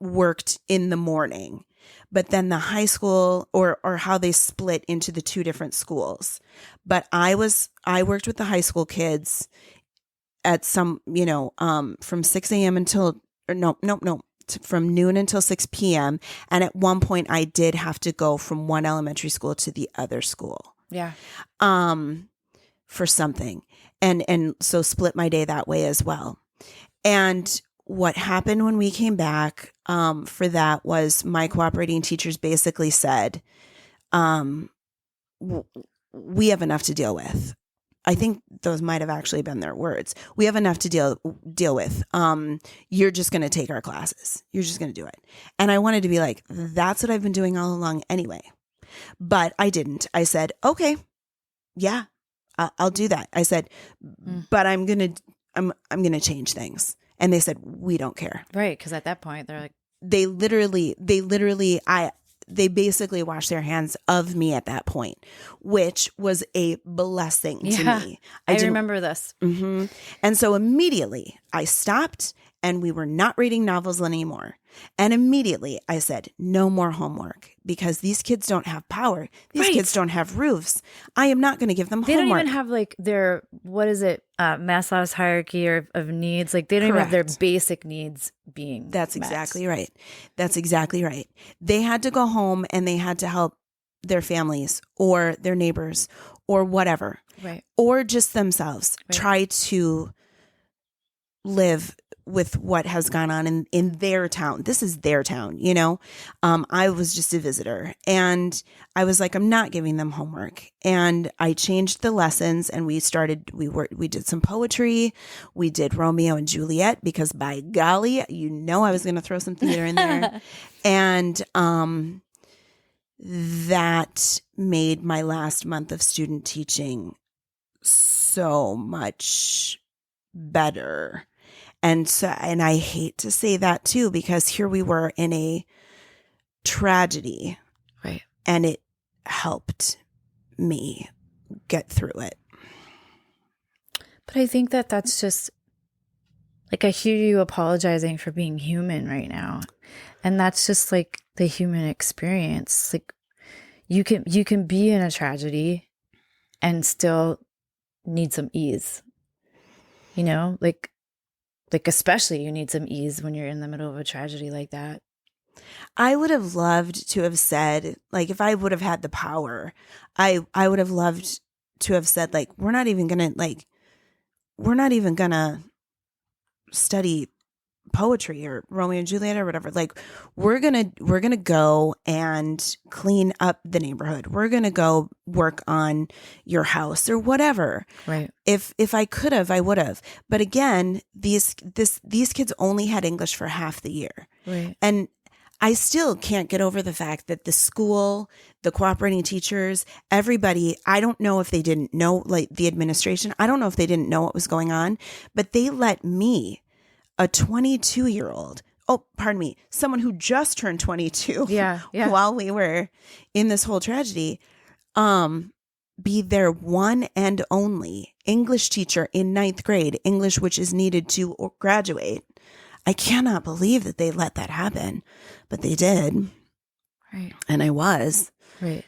[SPEAKER 2] worked in the morning, but then the high school or how they split into the 2 different schools. But I worked with the high school kids at some, from 6 a.m. until, or no, from noon until 6 p.m. And at one point I did have to go from one elementary school to the other school.
[SPEAKER 1] Yeah.
[SPEAKER 2] For something. And so split my day that way as well. And what happened when we came back, for that was my cooperating teachers basically said, we have enough to deal with. I think those might have actually been their words. We have enough to deal with. You're just going to take our classes. You're just going to do it. And I wanted to be like, that's what I've been doing all along anyway. But I didn't. I said, okay, yeah, I'll do that. I said, but I'm going to change things. And they said, we don't care.
[SPEAKER 1] Right. Because at that point they're like,
[SPEAKER 2] they basically washed their hands of me at that point, which was a blessing to me.
[SPEAKER 1] I remember this.
[SPEAKER 2] Mm-hmm. And so immediately I stopped and we were not reading novels anymore. And immediately I said, no more homework because these kids don't have power. These kids don't have roofs. I am not going to give them homework.
[SPEAKER 1] They don't even have like their, what is it? Maslow's hierarchy of needs. Like they don't even have their basic needs being
[SPEAKER 2] That's
[SPEAKER 1] met.
[SPEAKER 2] exactly right. That's exactly right. They had to go home and they had to help their families or their neighbors or whatever.
[SPEAKER 1] Right.
[SPEAKER 2] Or just themselves.
[SPEAKER 1] Right.
[SPEAKER 2] Try to live with what has gone on in their town. This is their town, I was just a visitor and I was like, I'm not giving them homework. And I changed the lessons and we did some poetry. We did Romeo and Juliet because by golly, I was going to throw some theater in there. And, that made my last month of student teaching so much better. And I hate to say that too, because here we were in a tragedy,
[SPEAKER 1] right?
[SPEAKER 2] And it helped me get through it.
[SPEAKER 1] But I think that's just like, I hear you apologizing for being human right now. And that's just like the human experience. Like you can be in a tragedy and still need some ease, like especially you need some ease when you're in the middle of a tragedy like that.
[SPEAKER 2] I would have loved to have said, like, if I would have had the power, I would have loved to have said, like, we're not even gonna study poetry or Romeo and Juliet or whatever. Like, we're gonna go and clean up the neighborhood. We're gonna go work on your house or whatever.
[SPEAKER 1] Right.
[SPEAKER 2] If I could have, I would have. But again, these kids only had English for half the year.
[SPEAKER 1] Right.
[SPEAKER 2] And I still can't get over the fact that the school, the cooperating teachers, everybody, I don't know if they didn't know, like the administration, I don't know if they didn't know what was going on, but they let me, a 22-year-old, someone who just turned 22 while we were in this whole tragedy, be their one and only English teacher in 9th grade, English which is needed to graduate. I cannot believe that they let that happen, but they did.
[SPEAKER 1] Right.
[SPEAKER 2] And I was.
[SPEAKER 1] Right.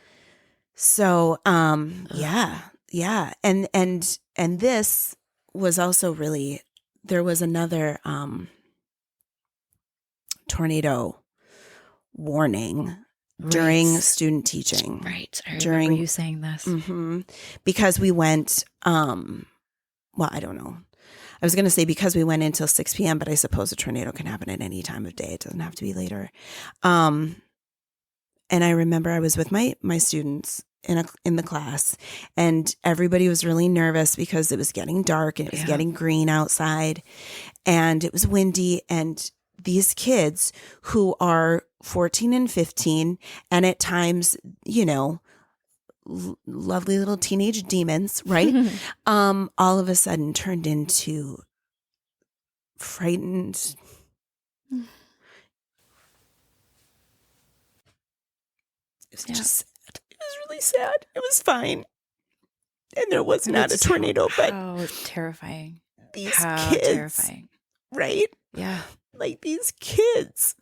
[SPEAKER 2] So, yeah. And this was also really, there was another tornado warning during student teaching.
[SPEAKER 1] Right. I remember you saying this.
[SPEAKER 2] Mm-hmm, because we went, I don't know. I was going to say because we went until 6 p.m., but I suppose a tornado can happen at any time of day. It doesn't have to be later. And I remember I was with my students in the class, and everybody was really nervous because it was getting dark and it was getting green outside, and it was windy. And these kids who are 14 and 15, and at times, lovely little teenage demons, right? All of a sudden turned into frightened. It was just sad. It was really sad. It was fine. And there was not a tornado, but
[SPEAKER 1] how terrifying.
[SPEAKER 2] These kids,
[SPEAKER 1] terrifying.
[SPEAKER 2] Right?
[SPEAKER 1] Yeah.
[SPEAKER 2] Like these kids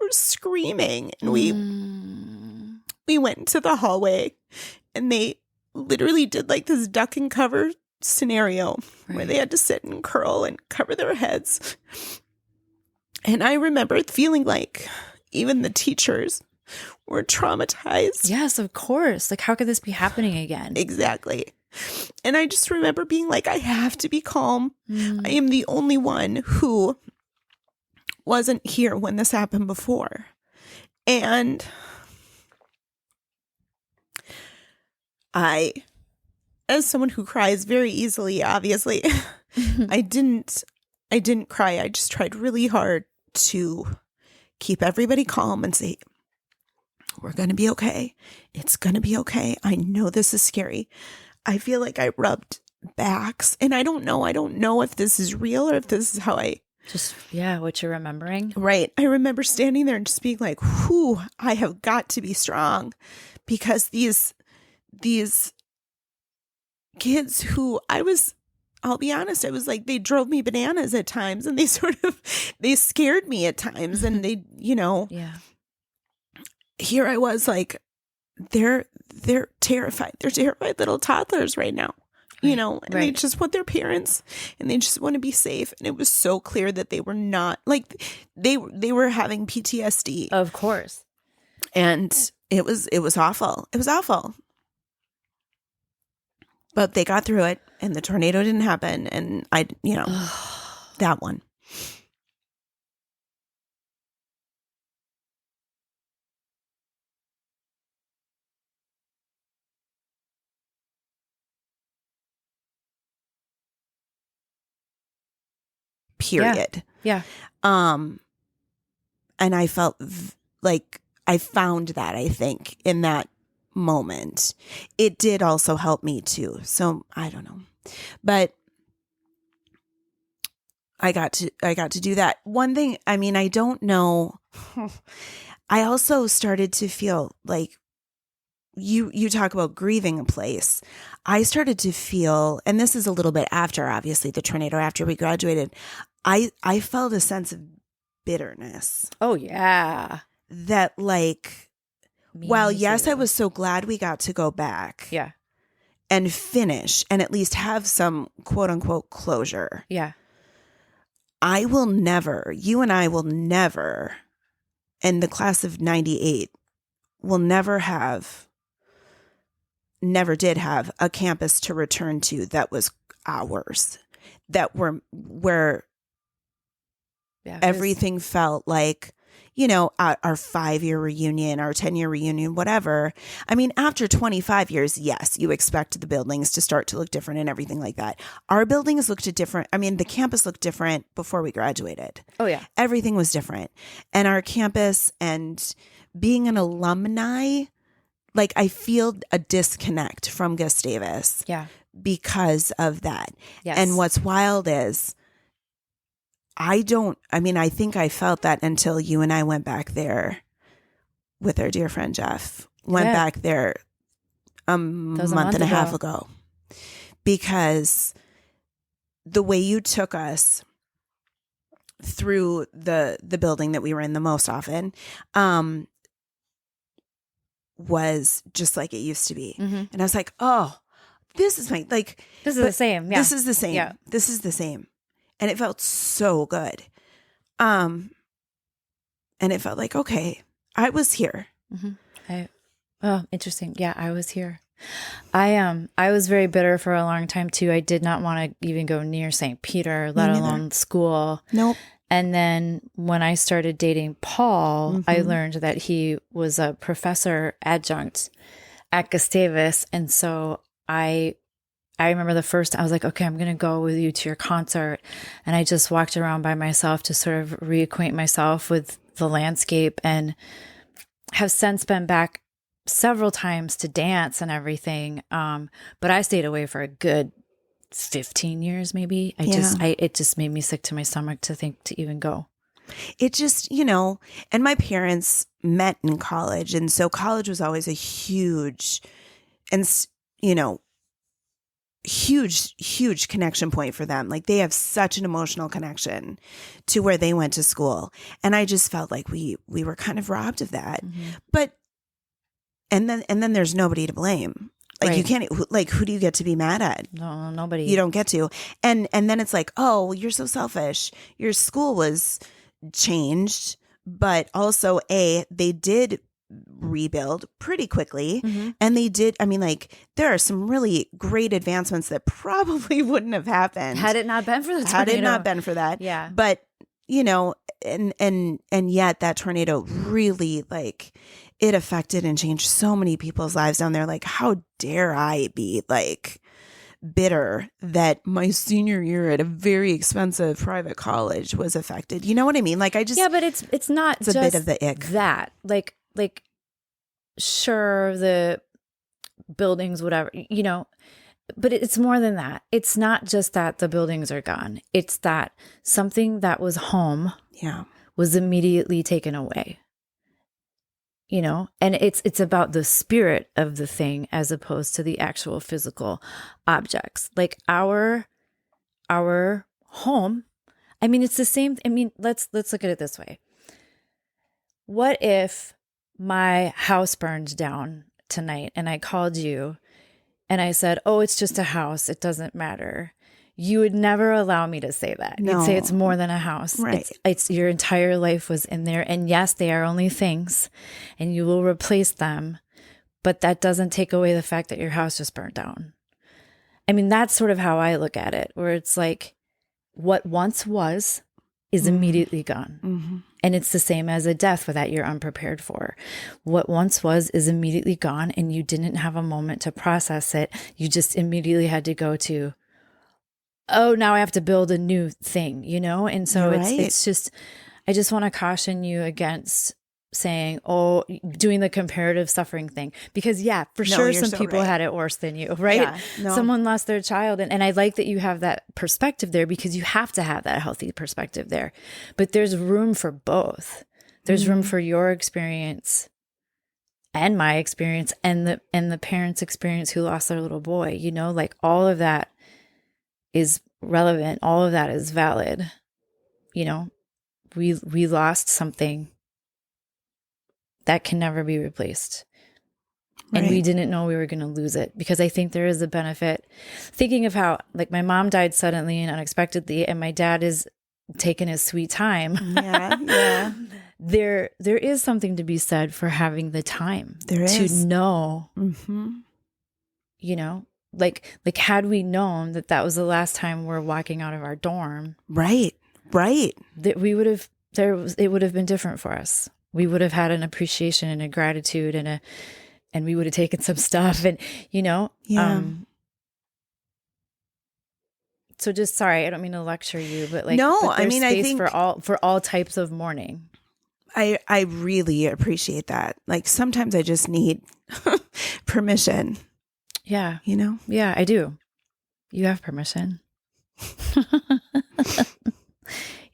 [SPEAKER 2] were screaming, and we went into the hallway. And they literally did like this duck and cover scenario where they had to sit and curl and cover their heads. And I remember feeling like even the teachers were traumatized.
[SPEAKER 1] Yes, of course. Like, how could this be happening again?
[SPEAKER 2] Exactly. And I just remember being like, I have to be calm. I am the only one who wasn't here when this happened before. And I, as someone who cries very easily, obviously, I didn't cry. I just tried really hard to keep everybody calm and say, we're going to be okay. It's going to be okay. I know this is scary. I feel like I rubbed backs, and I don't know if this is real or if this is how I
[SPEAKER 1] just, what you're remembering.
[SPEAKER 2] Right. I remember standing there and just being like, whew, I have got to be strong, because these kids who I'll be honest, I was like, they drove me bananas at times, and they scared me at times, and they, here I was like, they're terrified. They're terrified little toddlers right now, and they just want their parents, and they just want to be safe. And it was so clear that they were not, like, they were having PTSD.
[SPEAKER 1] Of course.
[SPEAKER 2] And it was awful. It was awful. But they got through it, and the tornado didn't happen. And that one. Period.
[SPEAKER 1] Yeah.
[SPEAKER 2] And I felt like I found that, I think, in that moment. It did also help me too. So I don't know, but I got to do that. One thing, I mean, I don't know. I also started to feel like you talk about grieving a place. I started to feel, and this is a little bit after, obviously, the tornado, after we graduated, I felt a sense of bitterness.
[SPEAKER 1] Oh, yeah.
[SPEAKER 2] That, like, yes, I was so glad we got to go back.
[SPEAKER 1] Yeah.
[SPEAKER 2] And finish and at least have some quote unquote closure.
[SPEAKER 1] Yeah.
[SPEAKER 2] You and I will never, and the class of 98 will never did have a campus to return to that was ours, where everything felt like, our 5-year reunion, our 10-year reunion, whatever. I mean, after 25 years, yes, you expect the buildings to start to look different and everything like that. Our buildings looked different. I mean, the campus looked different before we graduated.
[SPEAKER 1] Oh, yeah.
[SPEAKER 2] Everything was different. And our campus, and being an alumni, like, I feel a disconnect from Gustavus.
[SPEAKER 1] Yeah.
[SPEAKER 2] Because of that.
[SPEAKER 1] Yes.
[SPEAKER 2] And what's wild is, I think I felt that until you and I went back there with our dear friend Jeff. Went back there a month and a half ago. Because the way you took us through the building that we were in the most often was just like it used to be. Mm-hmm. And I was like, oh, this is the same. Yeah. This is the same. Yeah. This is the same. And it felt so good. And it felt like, okay, I was here.
[SPEAKER 1] Mm-hmm. Interesting. Yeah, I was here. I was very bitter for a long time too. I did not want to even go near St. Peter, let alone school.
[SPEAKER 2] Nope.
[SPEAKER 1] And then when I started dating Paul, mm-hmm. I learned that he was a professor adjunct at Gustavus. And so I remember the first time I was like, okay, I'm going to go with you to your concert. And I just walked around by myself to sort of reacquaint myself with the landscape, and have since been back several times to dance and everything. But I stayed away for a good 15 years, maybe. It just made me sick to my stomach to think to even go.
[SPEAKER 2] It just, and my parents met in college. And so college was always a huge connection point for them. Like, they have such an emotional connection to where they went to school. And I just felt like we were kind of robbed of that. Mm-hmm. But, and then there's nobody to blame. Like you can't, like, who do you get to be mad at?
[SPEAKER 1] No, nobody.
[SPEAKER 2] You don't get to. And then it's like, oh, well, you're so selfish. Your school was changed, but also they did rebuild pretty quickly. And they did, I mean, like, there are some really great advancements that probably wouldn't have happened
[SPEAKER 1] had it not been for the tornado.
[SPEAKER 2] Had it not been for that.
[SPEAKER 1] Yeah.
[SPEAKER 2] But, you know, and yet that tornado really, like, it affected and changed so many people's lives down there. Like, how dare I be, like, bitter that my senior year at a very expensive private college was affected. You know what I mean? Like, I just,
[SPEAKER 1] but it's not
[SPEAKER 2] it's just a bit of the ick.
[SPEAKER 1] That like sure, the buildings, whatever, you know, but it's more than that. It's not just that the buildings are gone. It's that something that was home was immediately taken away. You know, and it's about the spirit of the thing as opposed to the actual physical objects. Like our home, I mean, it's the same. I mean, let's look at it this way. What if my house burned down tonight and I called you and I said, oh, it's just a house, it doesn't matter? You would never allow me to say that.
[SPEAKER 2] No.
[SPEAKER 1] You'd say it's more than a house.
[SPEAKER 2] Right.
[SPEAKER 1] It's your entire life was in there. And yes, they are only things and you will replace them. But that doesn't take away the fact that your house just burned down. I mean, that's sort of how I look at it, where it's like what once was is immediately gone. And it's the same as a death that you're unprepared for. What once was is immediately gone and you didn't have a moment to process it. You just immediately had to go to, oh, now I have to build a new thing, you know? And so it's just, I just want to caution you against saying, oh, doing the comparative suffering thing. Because for sure, some people had it worse than you, right?
[SPEAKER 2] Yeah, no.
[SPEAKER 1] Someone lost their child. And I like that you have that perspective there because you have to have that healthy perspective there. But there's room for both. There's room for your experience and my experience and the parents' experience who lost their little boy, you know, like all of that is relevant. All of that is valid. You know, we lost something that can never be replaced. And we didn't know we were going to lose it because I think there is a benefit. Thinking of how, like, my mom died suddenly and unexpectedly, and my dad is taking his sweet time.
[SPEAKER 2] Yeah.
[SPEAKER 1] There is something to be said for having the time to know, you know, like had we known that was the last time we're walking out of our dorm.
[SPEAKER 2] Right.
[SPEAKER 1] That we would have, it would have been different for us. We would have had an appreciation and a gratitude and we would have taken some stuff and, you know, so just, sorry, I don't mean to lecture you, but like,
[SPEAKER 2] no,
[SPEAKER 1] but
[SPEAKER 2] I mean,
[SPEAKER 1] space
[SPEAKER 2] I think
[SPEAKER 1] for all types of mourning.
[SPEAKER 2] I really appreciate that. Like sometimes I just need permission.
[SPEAKER 1] Yeah.
[SPEAKER 2] You know?
[SPEAKER 1] Yeah, I do. You have permission.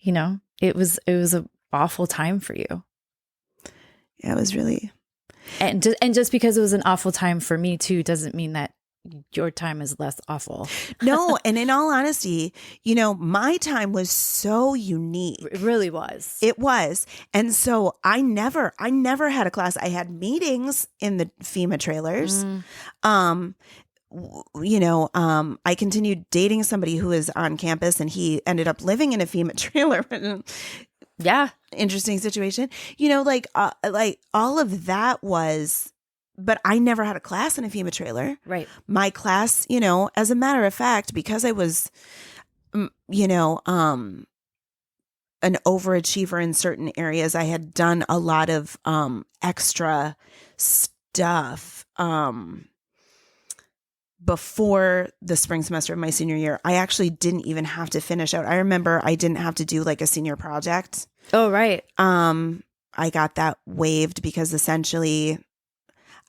[SPEAKER 1] You know, it was an awful time for you.
[SPEAKER 2] Yeah, it was really.
[SPEAKER 1] And just because it was an awful time for me too, doesn't mean that your time is less awful.
[SPEAKER 2] No. And in all honesty, you know, my time was so unique.
[SPEAKER 1] It really was.
[SPEAKER 2] It was. And so I never had a class. I had meetings in the FEMA trailers. You know, I continued dating somebody who was on campus and he ended up living in a FEMA trailer.
[SPEAKER 1] Yeah.
[SPEAKER 2] Interesting situation. You know, like all of that was, but I never had a class in a FEMA trailer.
[SPEAKER 1] Right.
[SPEAKER 2] My class, you know, as a matter of fact, because I was, you know, an overachiever in certain areas, I had done a lot of extra stuff before the spring semester of my senior year. I actually didn't even have to finish out. I remember I didn't have to do like a senior project.
[SPEAKER 1] Oh, right.
[SPEAKER 2] I got that waived because essentially,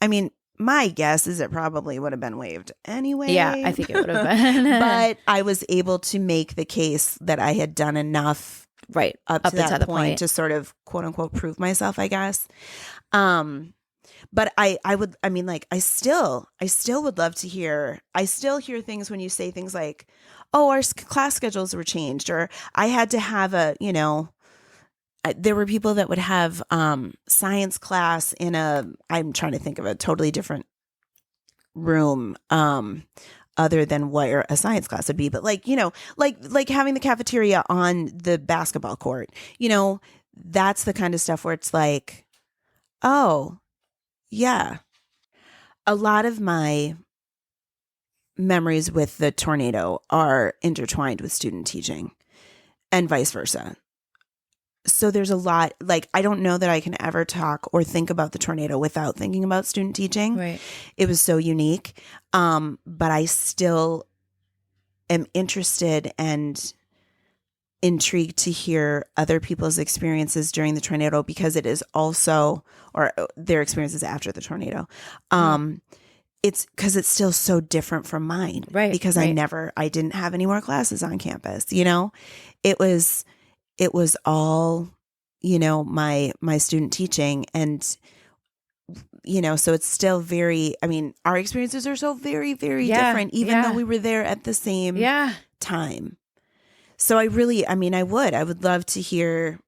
[SPEAKER 2] I mean, my guess is it probably would have been waived anyway.
[SPEAKER 1] Yeah, I think it would have been.
[SPEAKER 2] But I was able to make the case that I had done enough up to that point to sort of quote unquote prove myself, I guess. But I still would love to hear, I still hear things when you say things like, oh, our class schedules were changed, or I had to have there were people that would have science class I'm trying to think of a totally different room, other than where a science class would be. But like, you know, like having the cafeteria on the basketball court, you know, that's the kind of stuff where it's like, oh, yeah. A lot of my memories with the tornado are intertwined with student teaching and vice versa. So there's a lot, like, I don't know that I can ever talk or think about the tornado without thinking about student teaching.
[SPEAKER 1] Right.
[SPEAKER 2] It was so unique. But I still am interested and intrigued to hear other people's experiences during the tornado, because it is also, or their experiences after the tornado. It's because it's still so different from mine.
[SPEAKER 1] Right.
[SPEAKER 2] Because
[SPEAKER 1] right.
[SPEAKER 2] I didn't have any more classes on campus, you know, it was all, you know, my student teaching. And, you know, so it's still very, I mean, our experiences are so very, very different, even though we were there at the same time. So I would love to hear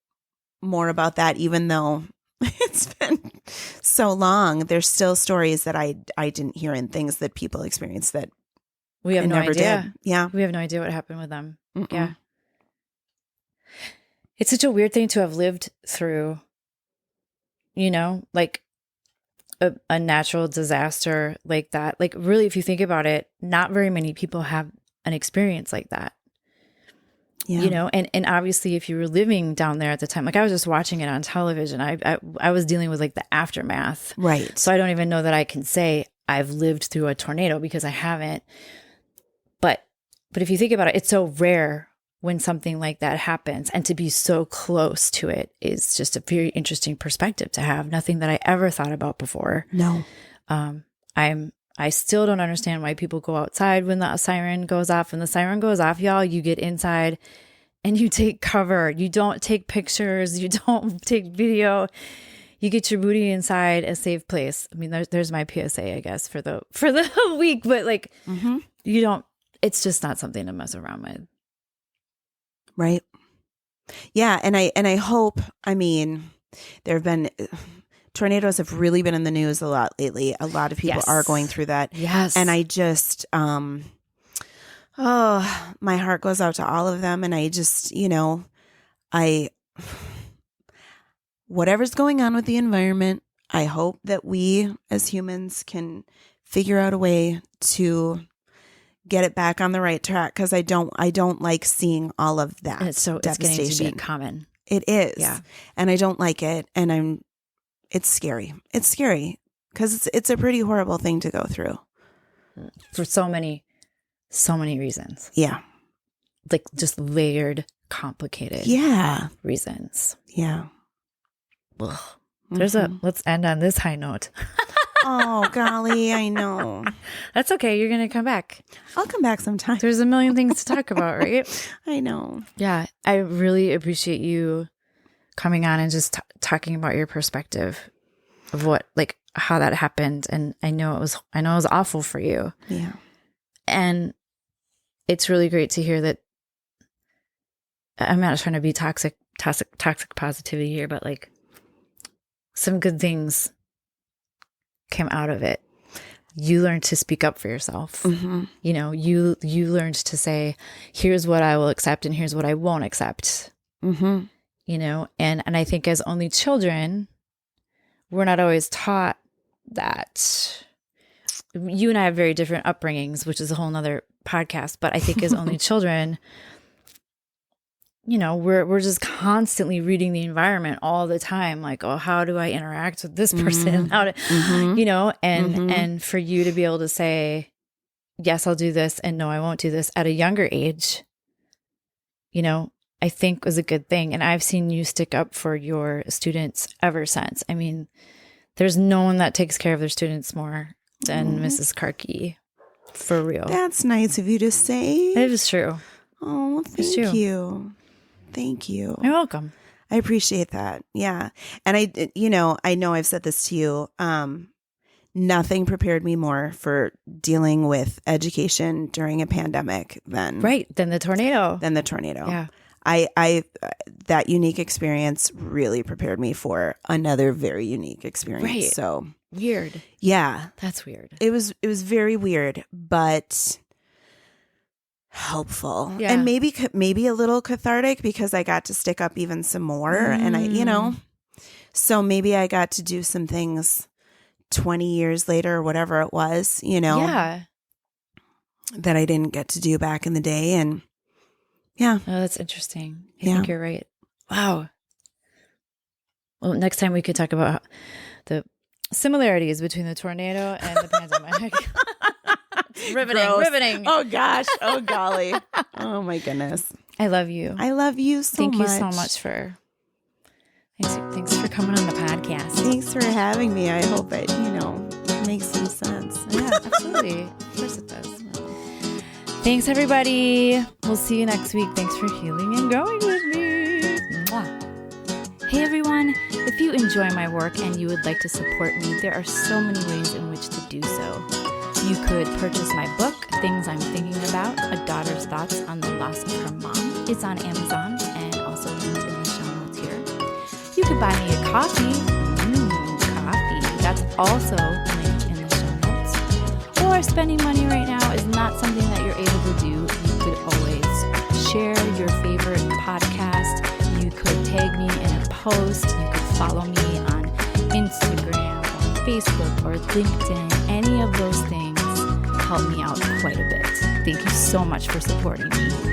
[SPEAKER 2] more about that, even though it's been so long. There's still stories that I didn't hear, and things that people experienced that
[SPEAKER 1] we have no idea.
[SPEAKER 2] Did. Yeah.
[SPEAKER 1] We have no idea what happened with them.
[SPEAKER 2] Mm-mm.
[SPEAKER 1] Yeah. It's such a weird thing to have lived through, you know, like a natural disaster like that. Like, really, if you think about it, not very many people have an experience like that. Yeah. You know, and obviously if you were living down there at the time, like I was just watching it on television, I was dealing with like the aftermath.
[SPEAKER 2] Right.
[SPEAKER 1] So I don't even know that I can say I've lived through a tornado, because I haven't. But if you think about it, it's so rare when something like that happens, and to be so close to it is just a very interesting perspective to have. Nothing that I ever thought about before.
[SPEAKER 2] No.
[SPEAKER 1] I still don't understand why people go outside when the siren goes off. When the siren goes off, y'all, you get inside and you take cover. You don't take pictures. You don't take video. You get your booty inside a safe place. I mean, there's my PSA, I guess, for the week. But like, you don't. It's just not something to mess around with.
[SPEAKER 2] Right. Yeah. And I hope, I mean, there have been tornadoes have really been in the news a lot lately. A lot of people are going through that.
[SPEAKER 1] Yes.
[SPEAKER 2] And I just, my heart goes out to all of them. And I just, you know, whatever's going on with the environment, I hope that we as humans can figure out a way to get it back on the right track, because I don't like seeing all of that.
[SPEAKER 1] And it's getting to be common.
[SPEAKER 2] It is.
[SPEAKER 1] Yeah.
[SPEAKER 2] And I don't like it. And it's scary. It's scary because it's a pretty horrible thing to go through.
[SPEAKER 1] For so many reasons.
[SPEAKER 2] Yeah.
[SPEAKER 1] Like just layered, complicated reasons.
[SPEAKER 2] Yeah.
[SPEAKER 1] Ugh. Let's end on this high note.
[SPEAKER 2] Oh, golly, I know.
[SPEAKER 1] That's okay. You're going to come back.
[SPEAKER 2] I'll come back sometime.
[SPEAKER 1] There's a million things to talk about, right?
[SPEAKER 2] I know.
[SPEAKER 1] Yeah. I really appreciate you coming on and just talking about your perspective of how that happened. And I know it was awful for you.
[SPEAKER 2] Yeah.
[SPEAKER 1] And it's really great to hear that. I'm not trying to be toxic positivity here, but like some good things came out of it. You learned to speak up for yourself.
[SPEAKER 2] Mm-hmm.
[SPEAKER 1] You know, you learned to say, here's what I will accept and here's what I won't accept.
[SPEAKER 2] Mm-hmm.
[SPEAKER 1] You know, and I think as only children, we're not always taught that. You and I have very different upbringings, which is a whole nother podcast. But I think as only children, you know, we're just constantly reading the environment all the time. Like, oh, how do I interact with this person? How to, you know, and for you to be able to say, yes, I'll do this, and no, I won't do this at a younger age, you know, I think was a good thing. And I've seen you stick up for your students ever since. I mean, there's no one that takes care of their students more than Mrs. Karki, for real.
[SPEAKER 2] That's nice of you to say.
[SPEAKER 1] It is true.
[SPEAKER 2] Oh, thank you. Thank you.
[SPEAKER 1] You're welcome.
[SPEAKER 2] I appreciate that. Yeah. And I know I've said this to you. Nothing prepared me more for dealing with education during a pandemic than
[SPEAKER 1] the tornado.
[SPEAKER 2] Yeah. I that unique experience really prepared me for another very unique experience.
[SPEAKER 1] Right.
[SPEAKER 2] So
[SPEAKER 1] Weird.
[SPEAKER 2] Yeah.
[SPEAKER 1] That's weird.
[SPEAKER 2] It was very weird, but helpful.
[SPEAKER 1] Yeah.
[SPEAKER 2] And maybe a little cathartic because I got to stick up even some more. And I, so maybe I got to do some things 20 years later or whatever it was,
[SPEAKER 1] Yeah.
[SPEAKER 2] that I didn't get to do back in the day. And yeah.
[SPEAKER 1] Oh, that's interesting. I think you're right. Wow. Well, next time we could talk about the similarities between the tornado and the pandemic. Riveting.
[SPEAKER 2] Oh gosh. Oh golly. Oh my goodness.
[SPEAKER 1] I love you.
[SPEAKER 2] I love you so
[SPEAKER 1] Thank
[SPEAKER 2] much.
[SPEAKER 1] you so much for thanks for coming on the podcast.
[SPEAKER 2] Thanks for having me. I hope it, makes some sense.
[SPEAKER 1] Yeah, absolutely. Of course it does. Thanks everybody. We'll see you next week. Thanks for healing and going with me. Mwah. Hey everyone. If you enjoy my work and you would like to support me, there are so many ways in which to do so. You could purchase my book, Things I'm Thinking About, A Daughter's Thoughts on the Loss of Her Mom. It's on Amazon and also linked in the show notes here. You could buy me a coffee. Coffee. That's also linked in the show notes. Or spending money right now is not something that you're able to do. You could always share your favorite podcast. You could tag me in a post. You could follow me on Instagram or Facebook or LinkedIn. Any of those things help me out quite a bit. Thank you so much for supporting me.